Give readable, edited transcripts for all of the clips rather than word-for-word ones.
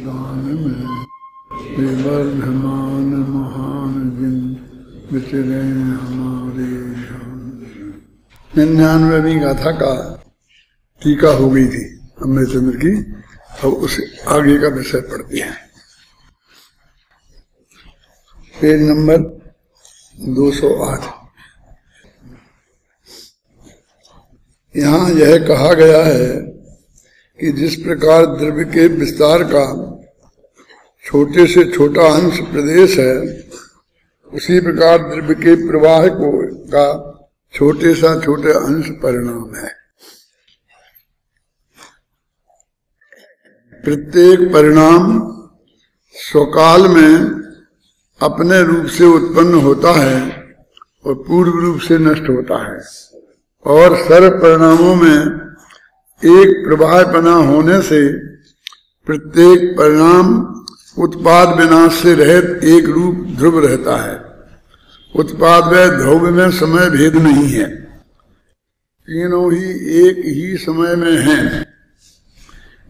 दान में विवर्धमान महान जिन विचरे हमारे ध्यान। 99वीं गाथा का टीका हो गई थी अमृतचंद्र की। अब उस आगे का विषय पढ़ते हैं। Page number 208। यहाँ यह कहा गया है कि जिस प्रकार द्रव्य के विस्तार का छोटे से छोटा अंश प्रदेश है, उसी प्रकार द्रव्य के प्रवाह का छोटे सा छोटे अंश परिणाम है। प्रत्येक परिणाम स्वकाल में अपने रूप से उत्पन्न होता है और पूर्व रूप से नष्ट होता है, और सर्व परिणामों में एक प्रवाहपना होने से प्रत्येक परिणाम उत्पाद विनाश से रहित एक रूप ध्रुव रहता है। उत्पाद व ध्रुव में समय भेद नहीं है, तीनों ही एक ही समय में हैं।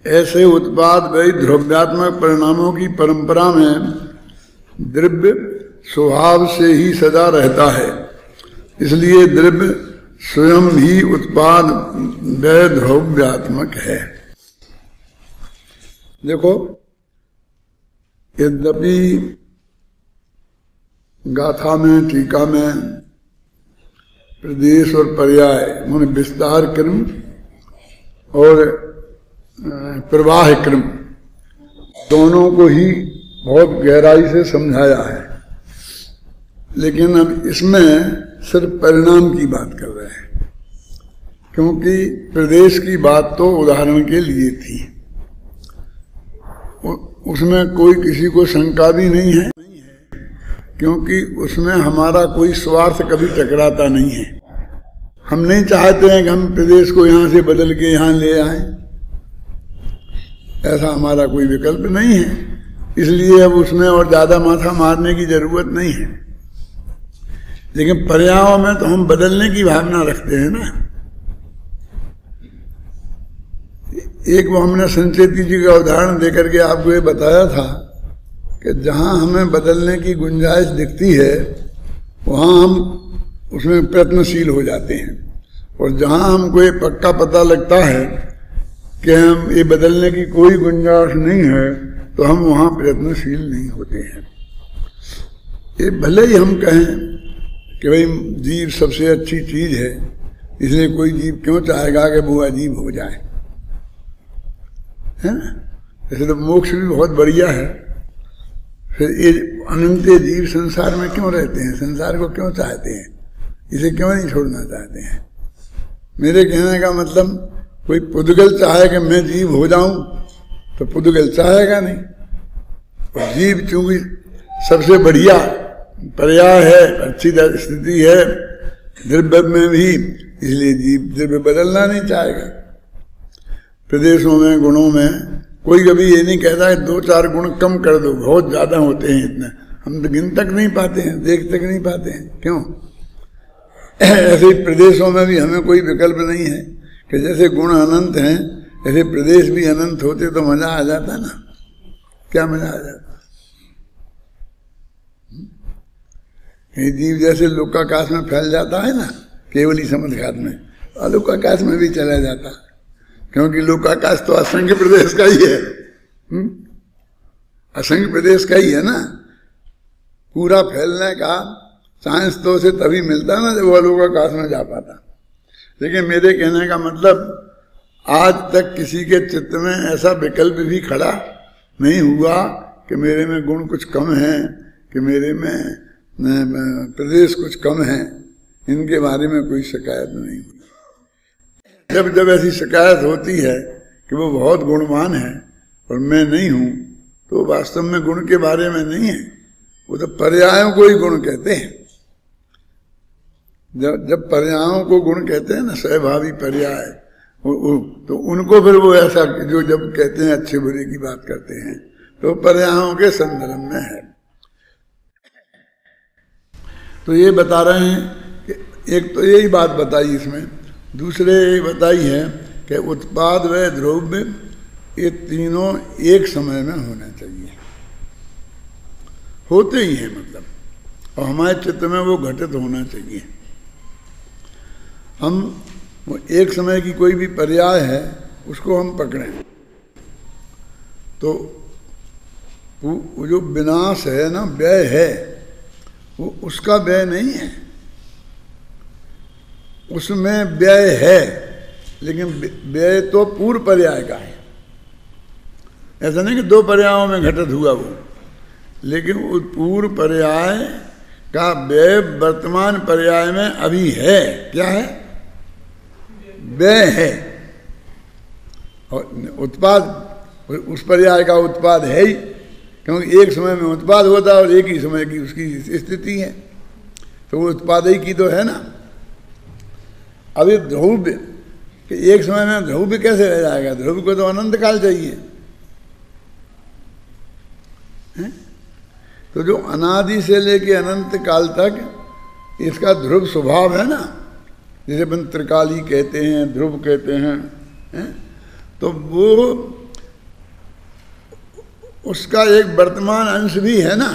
ऐसे उत्पाद व ध्रुव्यात्मक परिणामों की परंपरा में द्रव्य स्वभाव से ही सदा रहता है, इसलिए द्रव्य स्वयं ही उत्पाद व ध्रुव्यात्मक है। देखो, यद्यपि गाथा में टीका में प्रदेश और पर्याय माने विस्तार क्रम और प्रवाह क्रम दोनों को ही बहुत गहराई से समझाया है, लेकिन अब इसमें सिर्फ परिणाम की बात कर रहे हैं, क्योंकि प्रदेश की बात तो उदाहरण के लिए थी। उसमें कोई किसी को शंका भी नहीं है, क्योंकि उसमें हमारा कोई स्वार्थ कभी टकराता नहीं है। हम नहीं चाहते हैं कि हम प्रदेश को यहाँ से बदल के यहाँ ले आए, ऐसा हमारा कोई विकल्प नहीं है। इसलिए अब उसमें और ज्यादा माथा मारने की जरूरत नहीं है। लेकिन पर्यायों में तो हम बदलने की भावना रखते हैं ना। एक वो हमने संचेती जी का उदाहरण देकर के आपको ये बताया था कि जहां हमें बदलने की गुंजाइश दिखती है वहां हम उसमें प्रयत्नशील हो जाते हैं, और जहां हमको ये पक्का पता लगता है कि हम ये बदलने की कोई गुंजाइश नहीं है तो हम वहां प्रयत्नशील नहीं होते हैं। ये भले ही हम कहें कि भाई जीव सबसे अच्छी चीज है, इसलिए कोई जीव क्यों चाहेगा कि वो अजीब हो जाए, है ना। ऐसे तो मोक्ष भी बहुत बढ़िया है, फिर ये अनंत जीव संसार में क्यों रहते हैं, संसार को क्यों चाहते हैं, इसे क्यों नहीं छोड़ना चाहते हैं। मेरे कहने का मतलब, कोई पुद्गल चाहे कि मैं जीव हो जाऊं तो पुद्गल चाहेगा नहीं। और जीव चूंकि सबसे बढ़िया पर्याय है, अच्छी स्थिति है द्रव्य में भी, इसलिए जीव द्रव्य बदलना नहीं चाहेगा। प्रदेशों में गुणों में कोई कभी ये नहीं कहता है 2-4 गुण कम कर दो, बहुत ज्यादा होते हैं इतने, हम तो गिन तक नहीं पाते हैं, देख तक नहीं पाते हैं, क्यों। ऐसे प्रदेशों में भी हमें कोई विकल्प नहीं है कि जैसे गुण अनंत हैं ऐसे प्रदेश भी अनंत होते तो मजा आ जाता ना। क्या मजा आ जाता। ये जीव जैसे लोकाकाश में फैल जाता है ना, केवल ही समुद्रघात में, अलोकाकाश में भी चला जाता, क्योंकि लोकाकाश तो असंख्य प्रदेश का ही है, असंख्य प्रदेश का ही है ना। पूरा फैलने का साइंस तो उसे तभी मिलता ना जब वो अलोकाकाश में जा पाता। लेकिन मेरे कहने का मतलब, आज तक किसी के चित्त में ऐसा विकल्प भी खड़ा नहीं हुआ कि मेरे में गुण कुछ कम है, कि मेरे में प्रदेश कुछ कम है। इनके बारे में कोई शिकायत नहीं हुई। जब जब ऐसी शिकायत होती है कि वो बहुत गुणवान है और मैं नहीं हूं, तो वास्तव में गुण के बारे में नहीं है, वो तो पर्यायों को ही गुण कहते हैं। जब पर्यायों को गुण कहते हैं ना, सहभावी पर्याय, तो उनको फिर वो ऐसा जो जब कहते हैं अच्छे बुरे की बात करते हैं, तो पर्यायों के संदर्भ में है। तो ये बता रहे हैं कि एक तो यही बात बताई इसमें, दूसरे ये बताई है कि उत्पाद व द्रव्य ये तीनों एक समय में होना चाहिए, होते ही हैं मतलब, और हमारे चित्त में वो घटित होना चाहिए। हम एक समय की कोई भी पर्याय है उसको हम पकड़ें तो वो जो विनाश है ना, व्यय है, वो उसका व्यय नहीं है, उसमें व्यय है, लेकिन व्यय तो पूर्व पर्याय का है। ऐसा नहीं कि दो पर्यायों में घटित हुआ वो, लेकिन उस पूर्व पर्याय का व्यय वर्तमान पर्याय में अभी है। क्या है? व्यय है। और उत्पाद उस पर्याय का उत्पाद है ही, क्योंकि एक समय में उत्पाद होता है और एक ही समय की उसकी स्थिति है, तो वो उत्पाद ही की तो है ना। अभी ध्रुव कि एक समय में ध्रुव कैसे रह जाएगा? ध्रुव को तो अनंत काल चाहिए है? तो जो अनादि से लेके अनंत काल तक इसका ध्रुव स्वभाव है ना, जैसे अपन त्रिकाली कहते हैं, ध्रुव कहते हैं, तो वो उसका एक वर्तमान अंश भी है ना,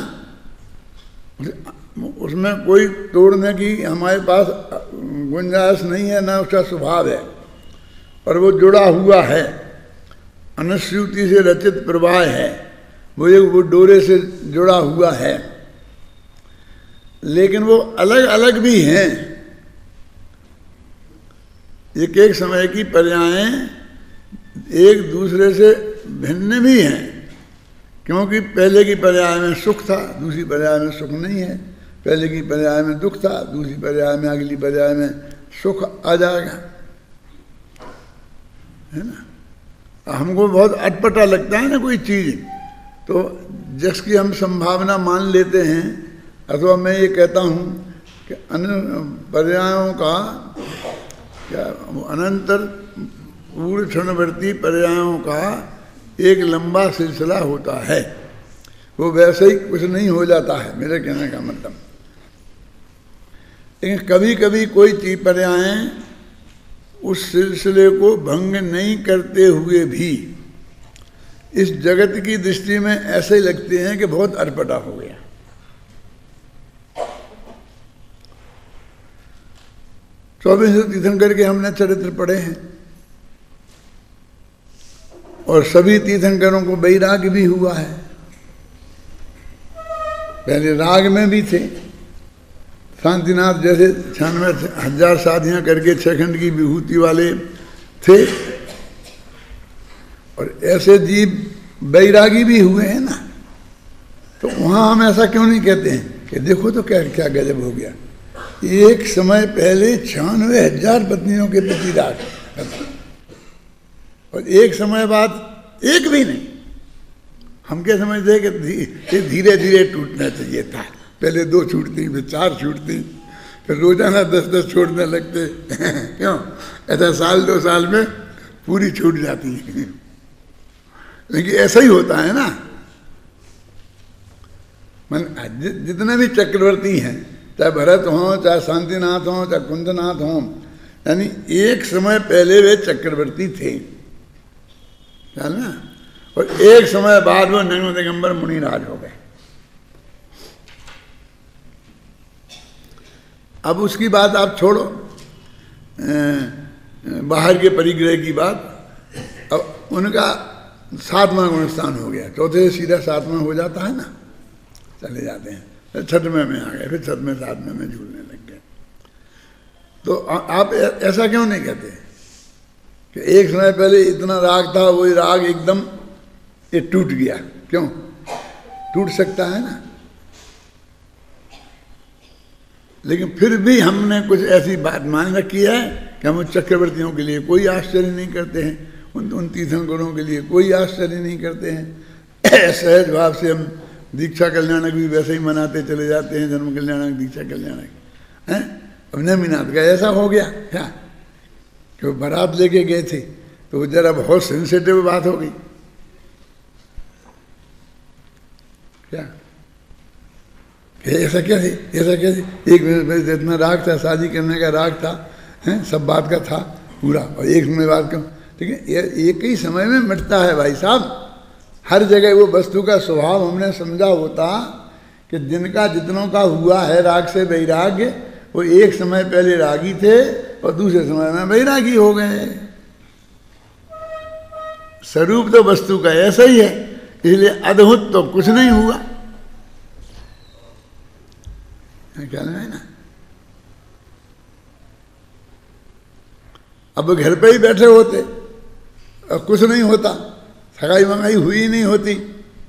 उसमें कोई तोड़ने की हमारे पास गुंजाइश नहीं है, ना उसका स्वभाव है, पर वो जुड़ा हुआ है, अनुश्रुति से रचित प्रवाह है, वो डोरे से जुड़ा हुआ है। लेकिन वो अलग अलग भी हैं, एक एक समय की पर्यायें एक दूसरे से भिन्न भी हैं, क्योंकि पहले की पर्याय में सुख था, दूसरी पर्याय में सुख नहीं है, पहले की पर्याय में दुख था, दूसरी पर्याय में, अगली पर्याय में सुख आ जाएगा, है ना। हमको बहुत अटपटा लगता है ना कोई चीज, तो जिसकी हम संभावना मान लेते हैं, अथवा मैं ये कहता हूँ कि पर्यायों का क्या अनंतर पूर्व क्षणवर्ती पर्यायों का एक लंबा सिलसिला होता है, वो वैसे ही कुछ नहीं हो जाता है, मेरे कहने का मतलब। लेकिन कभी कभी कोई चीज पर्यायें उस सिलसिले को भंग नहीं करते हुए भी इस जगत की दृष्टि में ऐसे लगते हैं कि बहुत अटपटा हो गया। चौबीस तीर्थंकर के हमने चरित्र पढ़े हैं, और सभी तीर्थंकरों को वैराग्य भी हुआ है। पहले राग में भी थे, शांतिनाथ जैसे 96,000 शादियां करके 6 खंड की विभूति वाले थे, और ऐसे जीव वैरागी भी हुए हैं ना। तो वहां हम ऐसा क्यों नहीं कहते हैं कि देखो तो क्या क्या गजब हो गया, एक समय पहले 96,000 पत्नियों के प्रति राग, और एक समय बाद एक भी नहीं। हम क्या समझते हैं कि धीरे धीरे टूटना चाहिए था, पहले 2 छूटती, फिर 4 छूटती, फिर रोजाना 10-10 छोड़ने लगते क्यों? ऐसा साल 2 साल में पूरी छूट जाती है। लेकिन ऐसा ही होता है ना, जितने भी चक्रवर्ती हैं, चाहे भरत हो, चाहे शांतिनाथ हो, चाहे कुंदनाथ हो, यानी एक समय पहले वे चक्रवर्ती थे, ना, और एक समय बाद वो नैनो दिगंबर मुनिराज हो गए। अब उसकी बात आप छोड़ो, बाहर के परिग्रह की बात। अब उनका 7वां गुण स्थान हो गया, चौथे से सीधा 7वां हो जाता है ना, चले जाते हैं, फिर 6वें में आ गए, फिर 7वें 7वें में झूलने लग गए। तो आप ऐसा क्यों नहीं कहते कि एक समय पहले इतना राग था, वही राग एकदम ये टूट गया? क्यों टूट सकता है ना, लेकिन फिर भी हमने कुछ ऐसी बात मान रखी है कि हम चक्रवर्तियों के लिए कोई आश्चर्य नहीं करते हैं, उन तीर्थंकरों के लिए कोई आश्चर्य नहीं करते हैं। सहज भाव से हम दीक्षा कल्याणक भी वैसे ही मनाते चले जाते हैं, धर्म कल्याणक, दीक्षा कल्याणक हैं। अब नेमिनाथ का ऐसा हो गया क्या कि वो बारात लेके गए थे, तो वो जरा बहुत सेंसिटिव बात हो गई क्या? ऐसा क्या थी, ऐसा क्या थी? एक मिनट इतना राग था, शादी करने का राग था, हैं, सब बात का था पूरा, और एक में बात क्यों? ठीक है, एक ही समय में मिटता है भाई साहब। हर जगह वो वस्तु का स्वभाव हमने समझा होता कि जिनका जितनों का हुआ है राग से वैराग्य, वो एक समय पहले रागी थे और दूसरे समय में वैरागी हो गए। स्वरूप तो वस्तु का ऐसा ही है, इसलिए अद्भुत तो कुछ नहीं हुआ। ख्याल में है ना। अब घर पे ही बैठे होते और कुछ नहीं होता, सगाई मंगाई हुई नहीं होती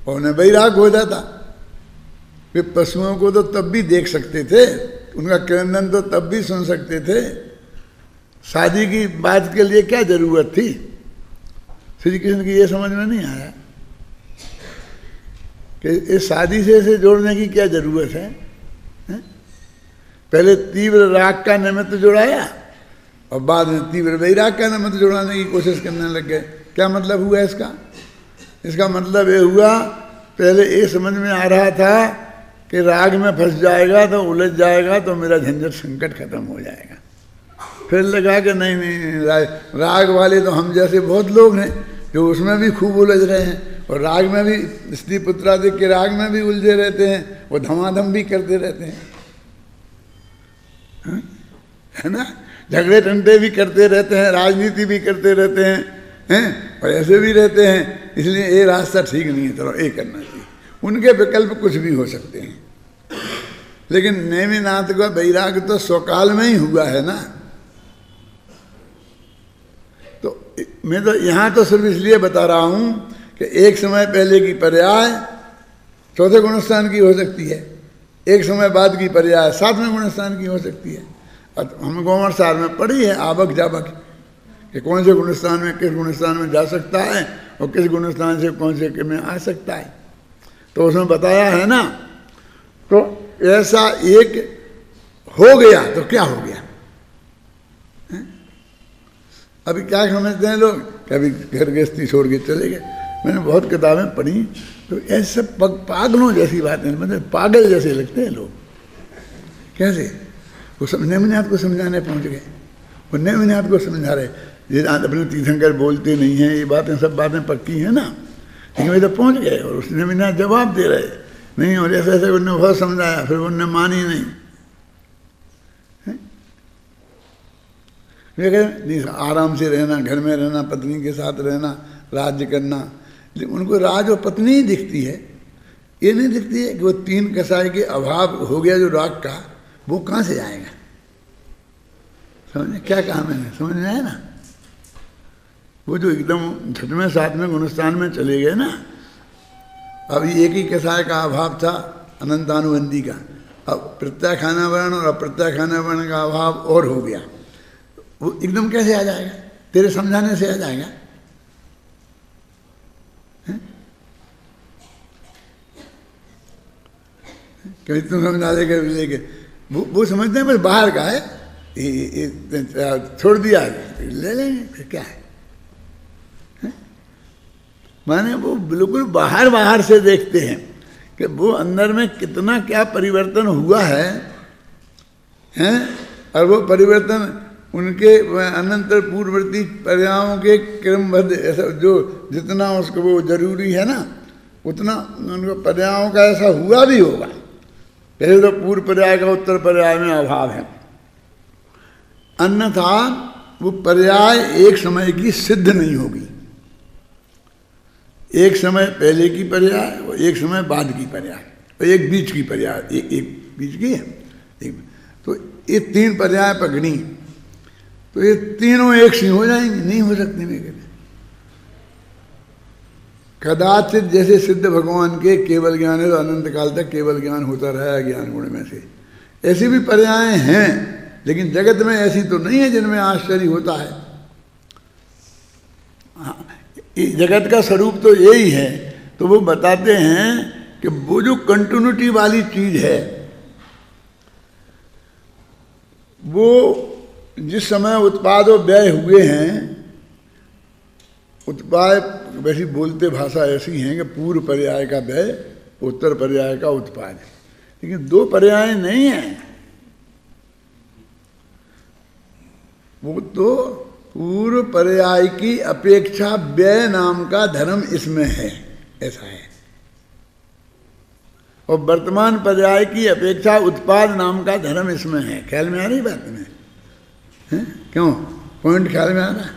और उन्हें वैराग हो जाता। वे पशुओं को तो तब भी देख सकते थे, उनका क्रंदन तो तब भी सुन सकते थे। शादी की बात के लिए क्या जरूरत थी? श्री कृष्ण की ये समझ में नहीं आया कि इस शादी से इसे जोड़ने की क्या जरूरत है? पहले तीव्र राग का निमित्त जोड़ाया और बाद में तीव्र वैराग का निमित्त जोड़ाने की कोशिश करने लग गए। क्या मतलब हुआ इसका? इसका मतलब ये हुआ, पहले ये समझ में आ रहा था कि राग में फंस जाएगा तो उलझ जाएगा तो मेरा झंझट संकट खत्म हो जाएगा। फिर लगा कि नहीं नहीं, राग वाले तो हम जैसे बहुत लोग हैं जो उसमें भी खूब उलझ रहे हैं और राग में भी, स्त्री पुत्रादि के राग में भी उलझे रहते हैं, वो धमाधम भी करते रहते हैं, है ना। झगड़े टंटे भी करते रहते हैं, राजनीति भी करते रहते हैं, और ऐसे भी रहते हैं। इसलिए ये रास्ता ठीक नहीं है, चलो ये करना चाहिए। उनके विकल्प कुछ भी हो सकते हैं, लेकिन नेमिनाथ का वैराग तो स्वकाल में ही हुआ है ना। तो मैं तो यहाँ तो सिर्फ इसलिए बता रहा हूँ कि एक समय पहले की पर्याय चौथे गुणस्थान की हो सकती है, एक समय बाद की पर्याय सातवें गुणस्थान की हो सकती है। हम गोमर सार में पढ़ी है आवक जावक कि कौन से गुणस्थान में किस गुणस्थान में जा सकता है और किस गुणस्थान से कौन से में आ सकता है, तो उसमें बताया है ना। तो ऐसा एक हो गया तो क्या हो गया? अभी क्या समझते हैं लोग कि अभी घर गृहस्थी छोड़ के चले गए। मैंने बहुत किताबें पढ़ी तो ऐसे पागलों जैसी बातें, मतलब पागल जैसे लगते हैं लोग। कैसे? वो नेमिनाथ को समझाने पहुंच गए, वो नेमिनाथ को समझा रहे। ये अपने तीर्थंकर बोलते नहीं हैं, ये बातें सब बातें पक्की हैं ना, लेकिन वे तो पहुंच गए और उस नेमिनाथ जवाब दे रहे नहीं, और ऐसे ऐसे उन्होंने बहुत समझाया, फिर उन्होंने मानी नहीं। नहीं, आराम से रहना, घर में रहना, पत्नी के साथ रहना, राज्य करना, लेकिन उनको राज और पत्नी ही दिखती है। ये नहीं दिखती है कि वो तीन कसाई के अभाव हो गया जो राग का, वो कहाँ से आएगा? समझे क्या कहा मैंने? समझ में आया ना। वो जो एकदम छठवें सातवें गुणस्थान में चले गए ना, अभी एक ही कसाय का अभाव था अनंतानुबंधी का, अब प्रत्याखाना वर्ण और अप्रत्याखाना वर्ण का अभाव और हो गया। वो एकदम कैसे आ जाएगा? तेरे समझाने से आ जाएगा? कभी तुम समझा दे कर लेके वो समझते हैं बस बाहर का है, छोड़ दिया ले लेंगे, फिर क्या है? माने वो बिल्कुल बाहर बाहर से देखते हैं कि वो अंदर में कितना क्या परिवर्तन हुआ है, और वो परिवर्तन उनके अनंतर पूर्ववर्ती पर्यायों के क्रमबद्ध ऐसा जो जितना उसको वो जरूरी है ना, उतना उनको पर्यायों का ऐसा हुआ भी होगा। पहले तो पूर्व पर्याय का उत्तर पर्याय में अभाव है, अन्यथा वो पर्याय एक समय की सिद्ध नहीं होगी। एक समय पहले की पर्याय और एक समय बाद की पर्याय और एक बीच की पर्याय, एक बीच की है एक। तो ये तीन पर्याय पकड़ी तो ये तीनों एक सी हो जाएंगी? नहीं हो सकती। मैं कहते कदाचित जैसे सिद्ध भगवान के केवल ज्ञान है तो अनंत काल तक केवल ज्ञान होता रहा है ज्ञान गुण में से, ऐसी भी पर्याय हैं, लेकिन जगत में ऐसी तो नहीं है जिनमें आश्चर्य होता है। जगत का स्वरूप तो यही है। तो वो बताते हैं कि वो जो कंटिन्यूटी वाली चीज है, वो जिस समय उत्पाद और व्यय हुए हैं, उत्पाद वैसी बोलते भाषा ऐसी है कि पूर्व पर्याय का व्यय, उत्तर पर्याय का उत्पाद, लेकिन दो पर्याय नहीं है। वो तो पूर्व पर्याय की अपेक्षा व्यय नाम का धर्म इसमें है, ऐसा है। और वर्तमान पर्याय की अपेक्षा उत्पाद नाम का धर्म इसमें है। ख्याल में आ रही बात में है? क्यों पॉइंट ख्याल में आ रहा?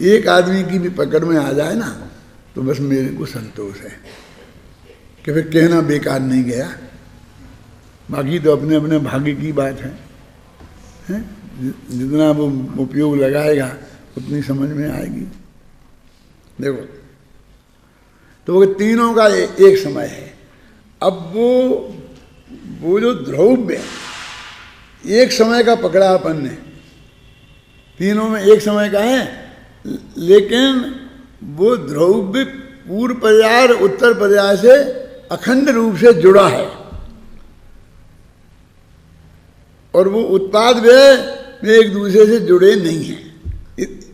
एक आदमी की भी पकड़ में आ जाए ना तो बस मेरे को संतोष है कि फिर कहना बेकार नहीं गया। बाकी तो अपने अपने भाग्य की बात है? जितना वो उपयोग लगाएगा उतनी समझ में आएगी। देखो तो वो तीनों का एक समय है। अब वो जो द्रव्य एक समय का पकड़ा अपन ने, तीनों में एक समय का है, लेकिन वो द्रव्य पूर्व पर्याय और उत्तर पर्याय से अखंड रूप से जुड़ा है। और वो उत्पाद व्यय में एक दूसरे से जुड़े नहीं हैं।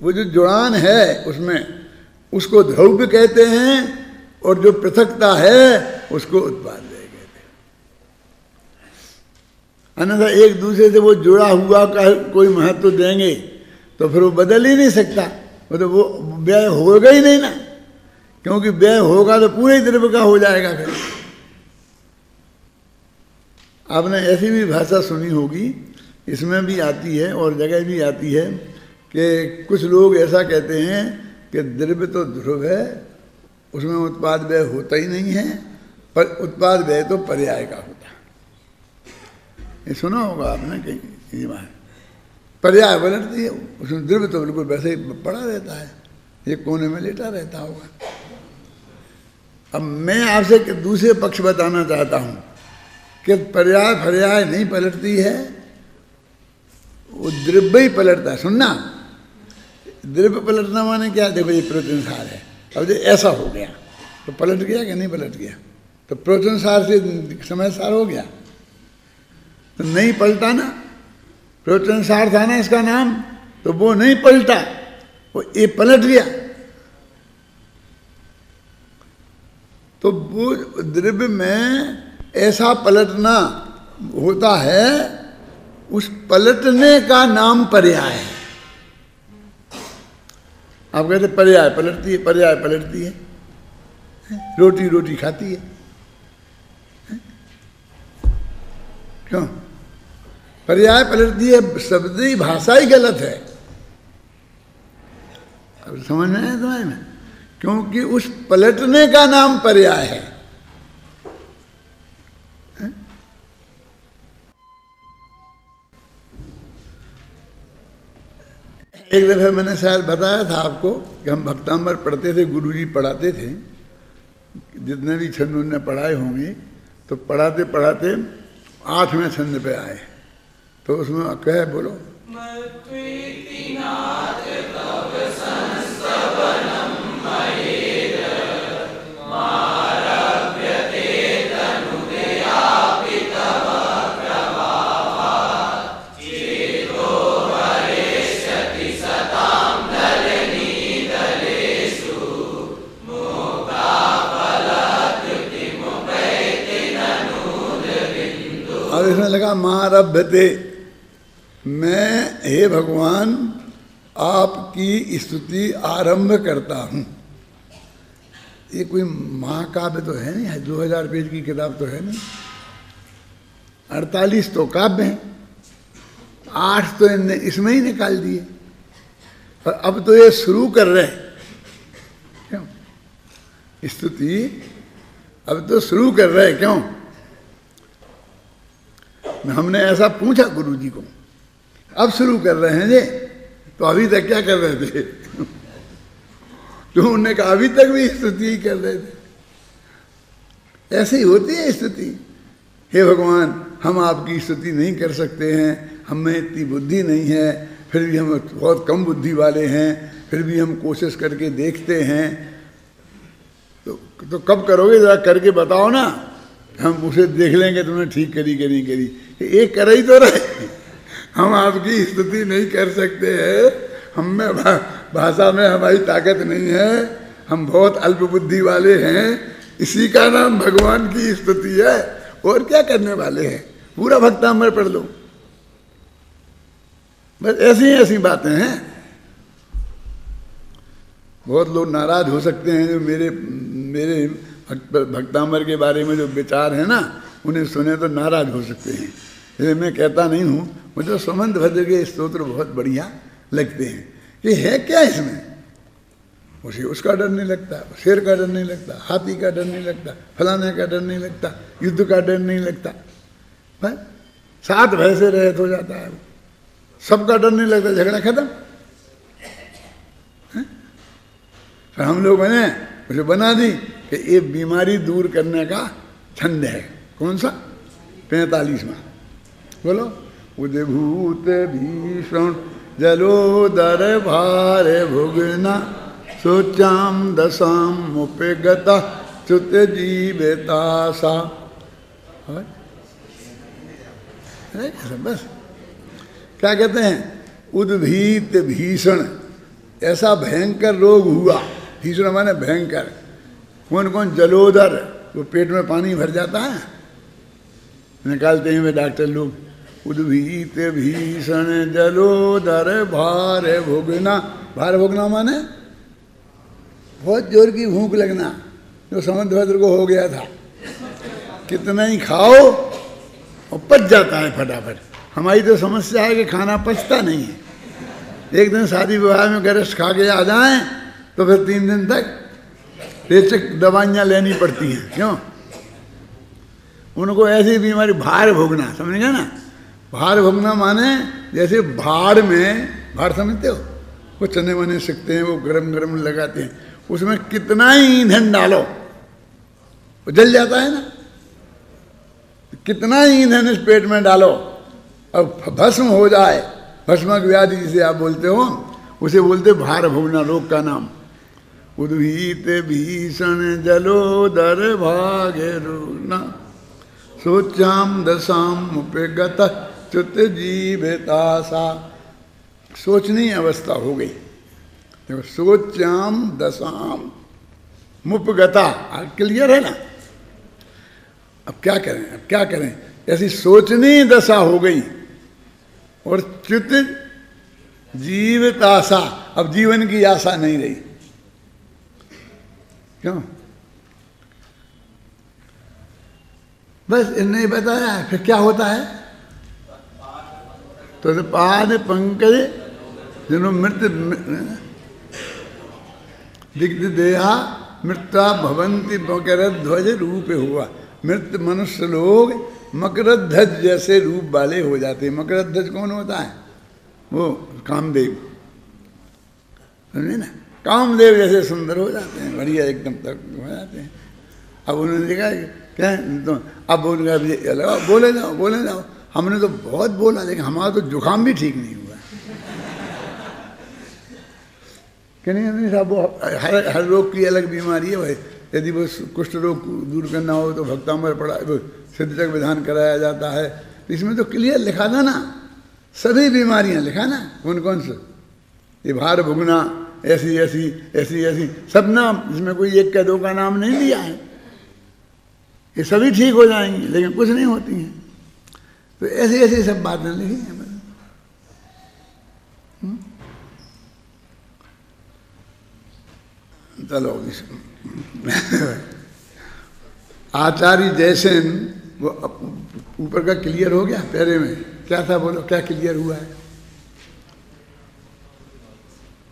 वो जो जुड़ान है उसमें, उसको द्रव्य कहते हैं, और जो पृथकता है उसको उत्पाद व्यय कहते हैं। अन्यथा एक दूसरे से वो जुड़ा हुआ का कोई महत्व देंगे तो फिर वो बदल ही नहीं सकता, मतलब वो व्यय होगा ही नहीं ना, क्योंकि व्यय होगा तो पूरे द्रव्य का हो जाएगा। फिर आपने ऐसी भी भाषा सुनी होगी, इसमें भी आती है और जगह भी आती है कि कुछ लोग ऐसा कहते हैं कि द्रव्य तो ध्रुव है, उसमें उत्पाद व्यय होता ही नहीं है, पर उत्पाद व्यय तो पर्याय का होता है। ये सुना होगा आपने कहीं, ये बात पर्याय पलटती है, उसमें द्रव्य तो बिल्कुल वैसे ही पड़ा रहता है, ये कोने में लेटा रहता होगा। अब मैं आपसे दूसरे पक्ष बताना चाहता हूं कि पर्याय पर्याय नहीं पलटती है, वो द्रव्य ही पलटता है। सुनना, द्रव्य पलटना माने क्या? देखो ये प्रवचनसार है, अब जो ऐसा हो गया तो पलट गया कि नहीं पलट गया? तो प्रवचनसार से समयसार हो गया तो नहीं पलटा ना। प्रवचनसार था ना इसका नाम, तो वो नहीं पलटा, वो ये पलट गया। तो वो द्रव्य में ऐसा पलटना होता है, उस पलटने का नाम पर्याय है। आप कहते पर्याय पलटती है, पर्याय पलटती है, रोटी रोटी खाती है, क्यों? पर्याय पलटती है, शब्द ही भाषा ही गलत है। अब समझ में आया तुम्हारे में? क्योंकि उस पलटने का नाम पर्याय है। एक दफे मैंने शायद बताया था आपको कि हम भक्तांबर पढ़ते थे, गुरुजी पढ़ाते थे, जितने भी छंद उन्होंने पढ़ाए होंगे, तो पढ़ाते पढ़ाते 8वें छंद पे आए, तो उसमें कहे बोलो, अब इसमें लगा मारभ्यते, मैं हे भगवान आपकी स्तुति आरंभ करता हूं। ये कोई महाकाव्य तो है नहीं, 2000 पेज की किताब तो है नहीं। 48 तो काव्य हैं, 8 तो इनने इसमें ही निकाल दिए, और अब तो ये शुरू कर रहे हैं। क्यों स्तुति अब तो शुरू कर रहे हैं? क्यों? हमने ऐसा पूछा गुरुजी को, अब शुरू कर रहे हैं ये, तो अभी तक क्या कर रहे थे? तो उन्होंने कहा अभी तक भी स्तुति ही कर रहे थे। ऐसे ही होती है स्तुति। हे भगवान, हम आपकी स्तुति नहीं कर सकते हैं, हमें इतनी बुद्धि नहीं है, फिर भी हम बहुत कम बुद्धि वाले हैं, फिर भी हम कोशिश करके देखते हैं। तो कब करोगे? जरा करके बताओ ना, हम उसे देख लेंगे तुमने ठीक करी कि नहीं करी। एक कर ही तो रहे, हम आपकी स्तुति नहीं कर सकते हैं, हम में भाषा में हमारी ताकत नहीं है, हम बहुत अल्प बुद्धि वाले हैं, इसी का नाम भगवान की स्तुति है। और क्या करने वाले हैं? पूरा भक्तामृत पढ़ लो, बस ऐसी ऐसी बातें हैं। बहुत लोग नाराज हो सकते हैं जो मेरे मेरे भक्तामर के बारे में जो विचार है ना, उन्हें सुने तो नाराज हो सकते हैं। इसलिए मैं कहता नहीं हूँ, मुझे सुमंत भद्र के स्तोत्र बहुत बढ़िया लगते हैं। कि है क्या इसमें, उसे उसका डर नहीं लगता, शेर का डर नहीं लगता, हाथी का डर नहीं लगता, फलाने का डर नहीं लगता, युद्ध का डर नहीं लगता, बस 7 भय से रहित हो जाता है, सबका डर नहीं लगता, झगड़ा खत्म। फिर हम लोगों ने उसे बना दी कि ये बीमारी दूर करने का छंद है। कौन सा? 45वां बोलो। उद्भूत भीषण जलोदर भार भुगना सोचाम दशाम मुपेगता च्युत जीवेतासा। बस क्या कहते हैं? उद्भीत भीषण, ऐसा भयंकर रोग हुआ। भीषण माने भयंकर। कौन कौन? जलोदर, वो पेट में पानी भर जाता है, निकालते हैं वे डॉक्टर लोग। उद्भीत भीषण जलोदर भार भोगना। भार भोगना माने बहुत जोर की भूख लगना, जो समुद्र को हो गया था। कितना ही खाओ और पच जाता है फटाफट। हमारी तो समस्या है कि खाना पचता नहीं है। एक दिन शादी विवाह में गरस खा के आ जाएं तो फिर 3 दिन तक रेचक दवाइयाँ लेनी पड़ती हैं। क्यों? उनको ऐसी बीमारी, भार भोगना, समझेंगे ना? भार भोगना माने जैसे भाड़ में, भाड़ समझते हो, वो चने वने सिकते हैं, वो गरम गरम लगाते हैं, उसमें कितना ही ईंधन डालो वो जल जाता है ना। कितना ही ईंधन इस पेट में डालो अब भस्म हो जाए। भस्मक व्याधि जिसे आप बोलते हो, उसे बोलते भार भोगना, रोग का नाम। उद्भीत भीषण जलोदर भागे रोना सोचाम दशाम मुपेगत च्युत जीवेतासा। सोचनी अवस्था हो गई। देखो, सोचाम दशाम मुपगता, क्लियर है ना? अब क्या करें, अब क्या करें? ऐसी सोचनी दशा हो गई। और च्युत जीविताशा, अब जीवन की आशा नहीं रही। क्यों? बस नहीं बताया। फिर क्या होता है? तो पाद पंकज जिन्हों मृत दिग्ध देहा मृता भवंती मकर ध्वज रूप हुआ। मृत मनुष्य लोग मकर ध्वज जैसे रूप वाले हो जाते हैं। मकर ध्वज कौन होता है? वो कामदेव, समझे ना? कामदेव जैसे सुंदर हो जाते हैं, बढ़िया एकदम तक हो जाते हैं। अब उन्होंने देखा क्या तो अब बोले जाओ बोले जाओ। हमने तो बहुत बोला, लेकिन हमारा तो जुकाम भी ठीक नहीं हुआ। कि नहीं साहब, वो हर रोग की अलग बीमारी है भाई। यदि वो कुष्ठ रोग दूर करना हो तो भक्तामर पड़ा, सिद्धचक विधान कराया जाता है। इसमें तो क्लियर लिखा था ना, सभी बीमारियां लिखा ना, कौन कौन से। ये भार भुगना, ऐसी ऐसी ऐसी ऐसी सब नाम, इसमें कोई 1 का 2 का नाम नहीं दिया है। ये सभी ठीक हो जाएंगी, लेकिन कुछ नहीं होती हैं। तो ऐसी ऐसी सब बातें लिखी हैं। चलो आचार्य जैसे वो ऊपर का क्लियर हो गया। पहले में क्या था, बोलो क्या क्लियर हुआ है?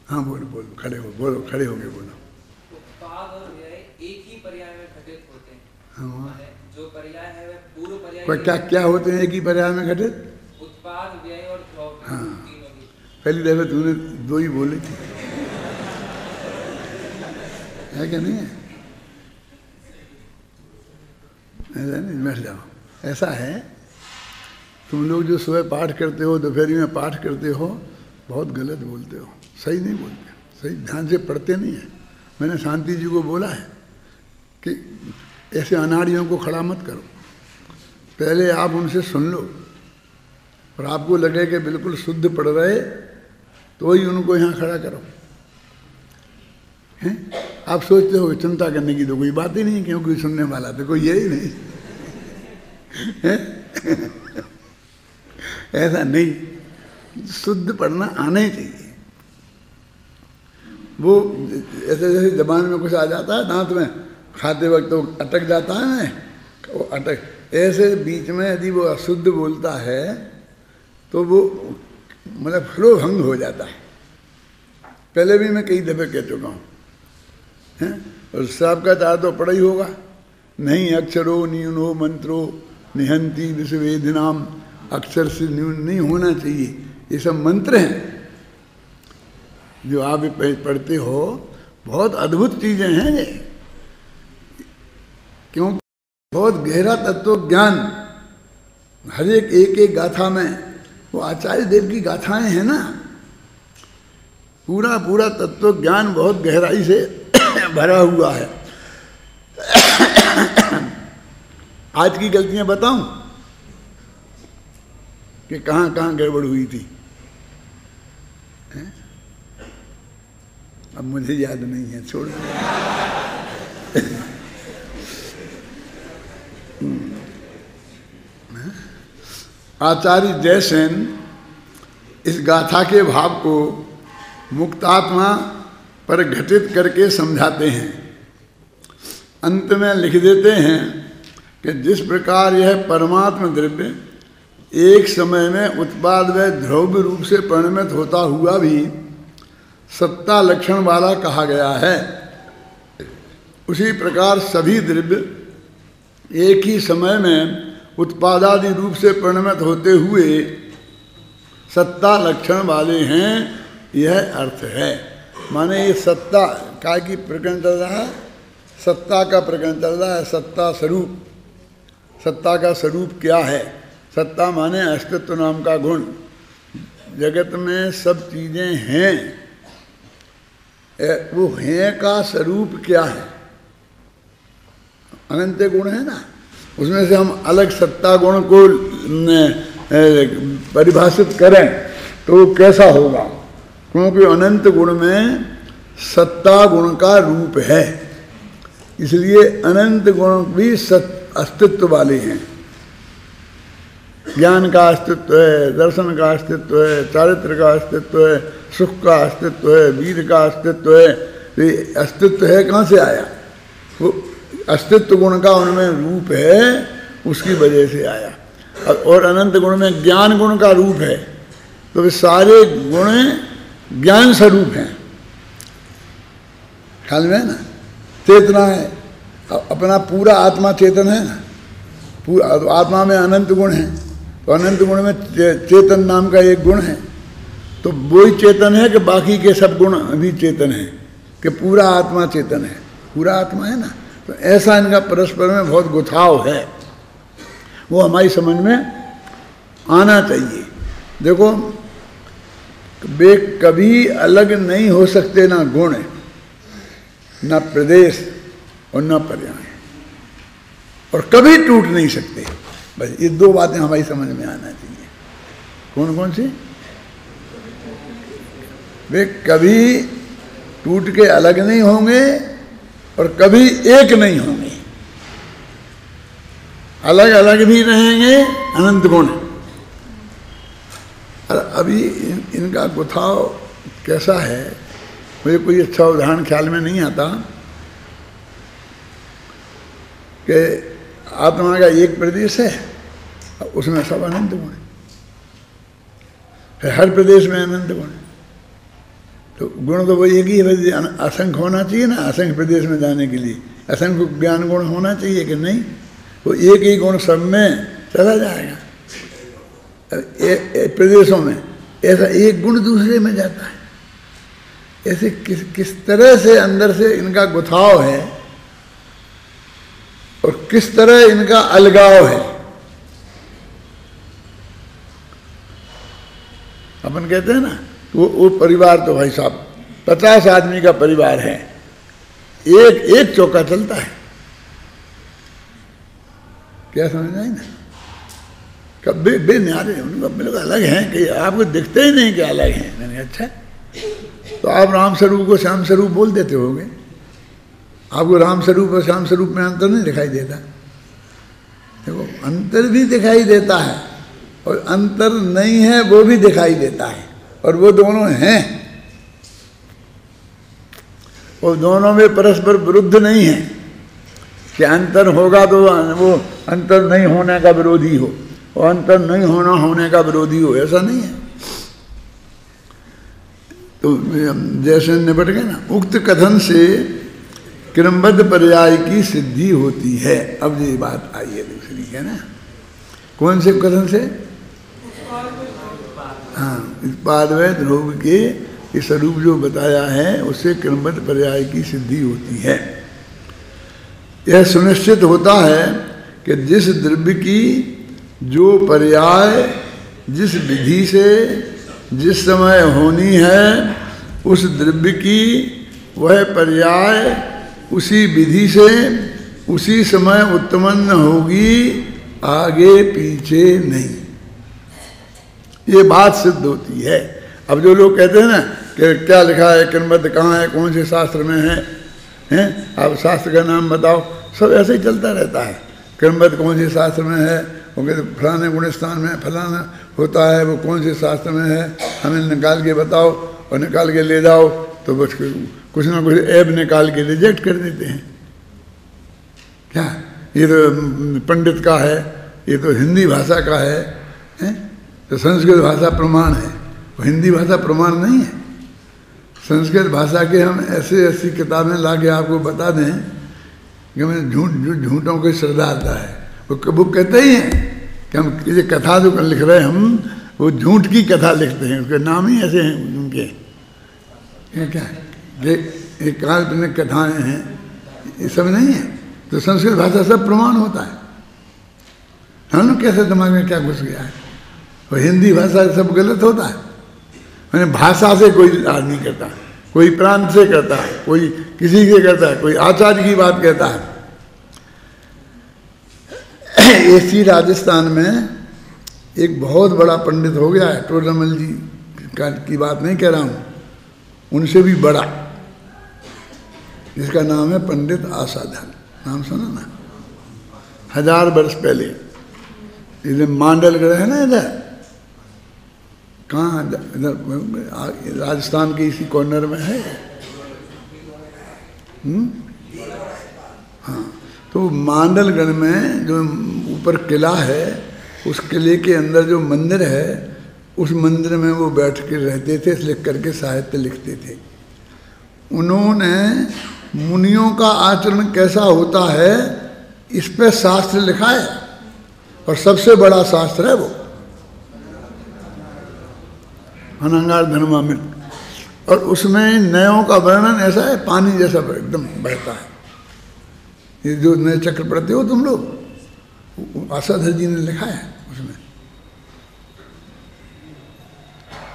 हाँ बोलो बोलो, खड़े हो, बोलो खड़े हो गए, बोलो। उत्पाद और व्यय एक ही पर्याय में घटित होते हैं। हाँ, जो पर्याय है वह पूर्व पर्याय। क्या क्या होते हैं एक ही पर्याय में घटित? उत्पाद, व्यय और द्रव्य। हाँ, तीनों ही। पहली दफे तूने 2 ही बोले थे, है क्या? नहीं है? ऐसा नहीं, बैठ जाओ। ऐसा है, तुम लोग जो सुबह पाठ करते हो, दोपहरी में पाठ करते हो, बहुत गलत बोलते हो, सही नहीं बोलते, सही ध्यान से पढ़ते नहीं है। मैंने शांति जी को बोला है कि ऐसे अनाड़ियों को खड़ा मत करो, पहले आप उनसे सुन लो, और आपको लगे कि बिल्कुल शुद्ध पढ़ रहे तो ही उनको यहाँ खड़ा करो। हैं? आप सोचते हो चिंता करने की तो कोई बात ही नहीं, क्योंकि सुनने वाला तो कोई यही नहीं है? ऐसा नहीं, शुद्ध पढ़ना आना ही चाहिए। वो ऐसे जैसे जबान में कुछ आ जाता है दांत में खाते वक्त तो अटक जाता है ना, वो अटक, ऐसे बीच में यदि वो अशुद्ध बोलता है तो वो मतलब फ्लो भंग हो जाता है। पहले भी मैं कई दफे कह चुका हूँ हैं। और साहब का चाह तो पड़ा ही होगा, नहीं अक्षरो न्यूनो मंत्रो निहंती विश्वेदिनाम, अक्षर से न्यून नहीं होना चाहिए। ये सब मंत्र हैं जो आप पढ़ते हो, बहुत अद्भुत चीजें हैं ये, क्योंकि बहुत गहरा तत्व ज्ञान हर एक एक गाथा में, वो आचार्य देव की गाथाएं हैं ना, पूरा पूरा तत्व ज्ञान बहुत गहराई से भरा हुआ है। आज की गलतियां बताऊं कि कहां कहां गड़बड़ हुई थी, अब मुझे याद नहीं है, छोड़ आचार्य जयसेन इस गाथा के भाव को मुक्तात्मा पर घटित करके समझाते हैं। अंत में लिख देते हैं कि जिस प्रकार यह परमात्मा द्रव्य एक समय में उत्पाद व द्रव्य रूप से परिणमित होता हुआ भी सत्ता लक्षण वाला कहा गया है, उसी प्रकार सभी द्रव्य एक ही समय में उत्पादादि रूप से परिणमित होते हुए सत्ता लक्षण वाले हैं, यह अर्थ है। माने ये सत्ता काय की प्रकरण चल रहा है, सत्ता का प्रकरण चल रहा है। सत्ता स्वरूप, सत्ता का स्वरूप क्या है? सत्ता माने अस्तित्व नाम का गुण। जगत में सब चीजें हैं, वो हैं का स्वरूप क्या है? अनंत गुण है ना, उसमें से हम अलग सत्ता गुण को परिभाषित करें तो वो कैसा होगा? क्योंकि अनंत गुण में सत्ता गुण का रूप है, इसलिए अनंत गुण भी अस्तित्व वाले हैं। ज्ञान का अस्तित्व है, दर्शन का अस्तित्व है, चारित्र का अस्तित्व है, सुख का अस्तित्व है, वीर का अस्तित्व है। ये अस्तित्व है कहाँ से आया? वो अस्तित्व गुण का उनमें रूप है, उसकी वजह से आया। और अनंत गुण में ज्ञान गुण का रूप है, तो वे सारे गुण ज्ञान स्वरूप हैं। ख्याल में है ना? चेतना है, अपना पूरा आत्मा चेतन है ना, पूरा आत्मा में अनंत गुण है, तो अनंत गुण में चेतन नाम का एक गुण है। तो वही चेतन है कि बाकी के सब गुण भी चेतन है, कि पूरा आत्मा चेतन है, पूरा आत्मा है ना। तो ऐसा इनका परस्पर में बहुत गुथाव है, वो हमारी समझ में आना चाहिए। देखो, वे कभी अलग नहीं हो सकते, ना गुण, ना प्रदेश और ना पर्याय, और कभी टूट नहीं सकते। बस ये दो बातें हमारी समझ में आना चाहिए। कौन कौन सी? वे कभी टूट के अलग नहीं होंगे और कभी एक नहीं होंगे, अलग अलग भी रहेंगे, अनंत गुण। और अभी इनका गुथाव कैसा है, मुझे कोई अच्छा उदाहरण ख्याल में नहीं आता कि आत्मा का एक प्रदेश है, उसमें सब अनंत गुण है, हर प्रदेश में अनंत गुण है। तो गुण तो वो एक ही है, असंख्य होना चाहिए ना असंख्य प्रदेश में जाने के लिए, असंख्य ज्ञान गुण होना चाहिए कि नहीं? वो एक ही गुण सब में चला जाएगा। प्रदेशों में ऐसा एक गुण दूसरे में जाता है। ऐसे किस तरह से अंदर से इनका गुथाव है और किस तरह इनका अलगाव है। अपन कहते हैं ना, वो परिवार तो भाई साहब 50 आदमी का परिवार है, एक चौका चलता है। क्या समझ आई ना? कब बे न्यारे उनको अपने लोग अलग हैं कि आपको दिखते ही नहीं कि अलग हैं। मैंने अच्छा, तो आप राम स्वरूप को श्याम स्वरूप बोल देते होंगे, आपको राम स्वरूप और श्याम स्वरूप में अंतर नहीं दिखाई देता? देखो, अंतर भी दिखाई देता है और अंतर नहीं है वो भी दिखाई देता है, और वो दोनों हैं। वो दोनों में परस्पर विरुद्ध नहीं है कि अंतर होगा तो वो अंतर नहीं होने का विरोधी हो और अंतर नहीं होने का विरोधी हो, ऐसा नहीं है। तो जैसे निपट गए ना, उक्त कथन से क्रमबद्ध पर्याय की सिद्धि होती है। अब ये बात आई है दूसरी, है ना, कौन से कथन से? हाँ, उत्पादवय ध्रुव के ये स्वरूप जो बताया है उससे क्रमबद्ध पर्याय की सिद्धि होती है। यह सुनिश्चित होता है कि जिस द्रव्य की जो पर्याय जिस विधि से जिस समय होनी है उस द्रव्य की वह पर्याय उसी विधि से उसी समय उत्पन्न होगी, आगे पीछे नहीं। ये बात सिद्ध होती है। अब जो लोग कहते हैं ना कि क्या लिखा है, क्रमबद्ध कहाँ है, कौन से शास्त्र में है, हैं? आप शास्त्र का नाम बताओ, सब ऐसे ही चलता रहता है। क्रमबद्ध कौन से शास्त्र में है, वो कहते फलाने गुणस्थान में फलाना होता है, वो कौन से शास्त्र में है, हमें निकाल के बताओ और निकाल के ले जाओ, तो बस कुछ ना कुछ ऐब निकाल के रिजेक्ट कर देते हैं। क्या ये तो पंडित का है, ये तो हिंदी भाषा का है, तो संस्कृत भाषा प्रमाण है, वो हिंदी भाषा प्रमाण नहीं है। संस्कृत भाषा के हम ऐसे ऐसी किताबें ला के आपको बता दें कि मैं झूठों को श्रद्धा आता है। वो कहते ही हैं कि हम ये कथा जो लिख रहे हैं हम, वो झूठ की कथा लिखते हैं, उसके नाम ही ऐसे हैं उनके। क्या ये काल्पनिक कथाएं हैं, ये सब नहीं है। तो संस्कृत भाषा सब प्रमाण होता है। हम लोग कैसे दिमाग में क्या घुस गया है, और हिंदी भाषा सब गलत होता है। मैंने भाषा से कोई आदमी करता है, कोई प्रांत से करता है, कोई किसी से करता है, कोई आचार्य की बात कहता है। ऐसी राजस्थान में एक बहुत बड़ा पंडित हो गया है, टोडरमल जी की बात नहीं कह रहा हूँ, उनसे भी बड़ा, जिसका नाम है पंडित आसाधन। नाम सुना ना? 1000 वर्ष पहले इधर मांडलगढ़ है ना, इधर कहाँ, इधर राजस्थान के इसी कॉर्नर में है। हाँ, तो मांडलगढ़ में जो ऊपर किला है, उस किले के अंदर जो मंदिर है, उस मंदिर में वो बैठ के रहते थे, लिख करके साहित्य लिखते थे। उन्होंने मुनियों का आचरण कैसा होता है इस पे शास्त्र लिखा है, और सबसे बड़ा शास्त्र है वो अनंगार धर्मामृत। और उसमें नयों का वर्णन ऐसा है, पानी जैसा एकदम बहता है। ये जो नए चक्र पढ़ते हो तुम लोग, आसाधर जी ने लिखा है उसमें।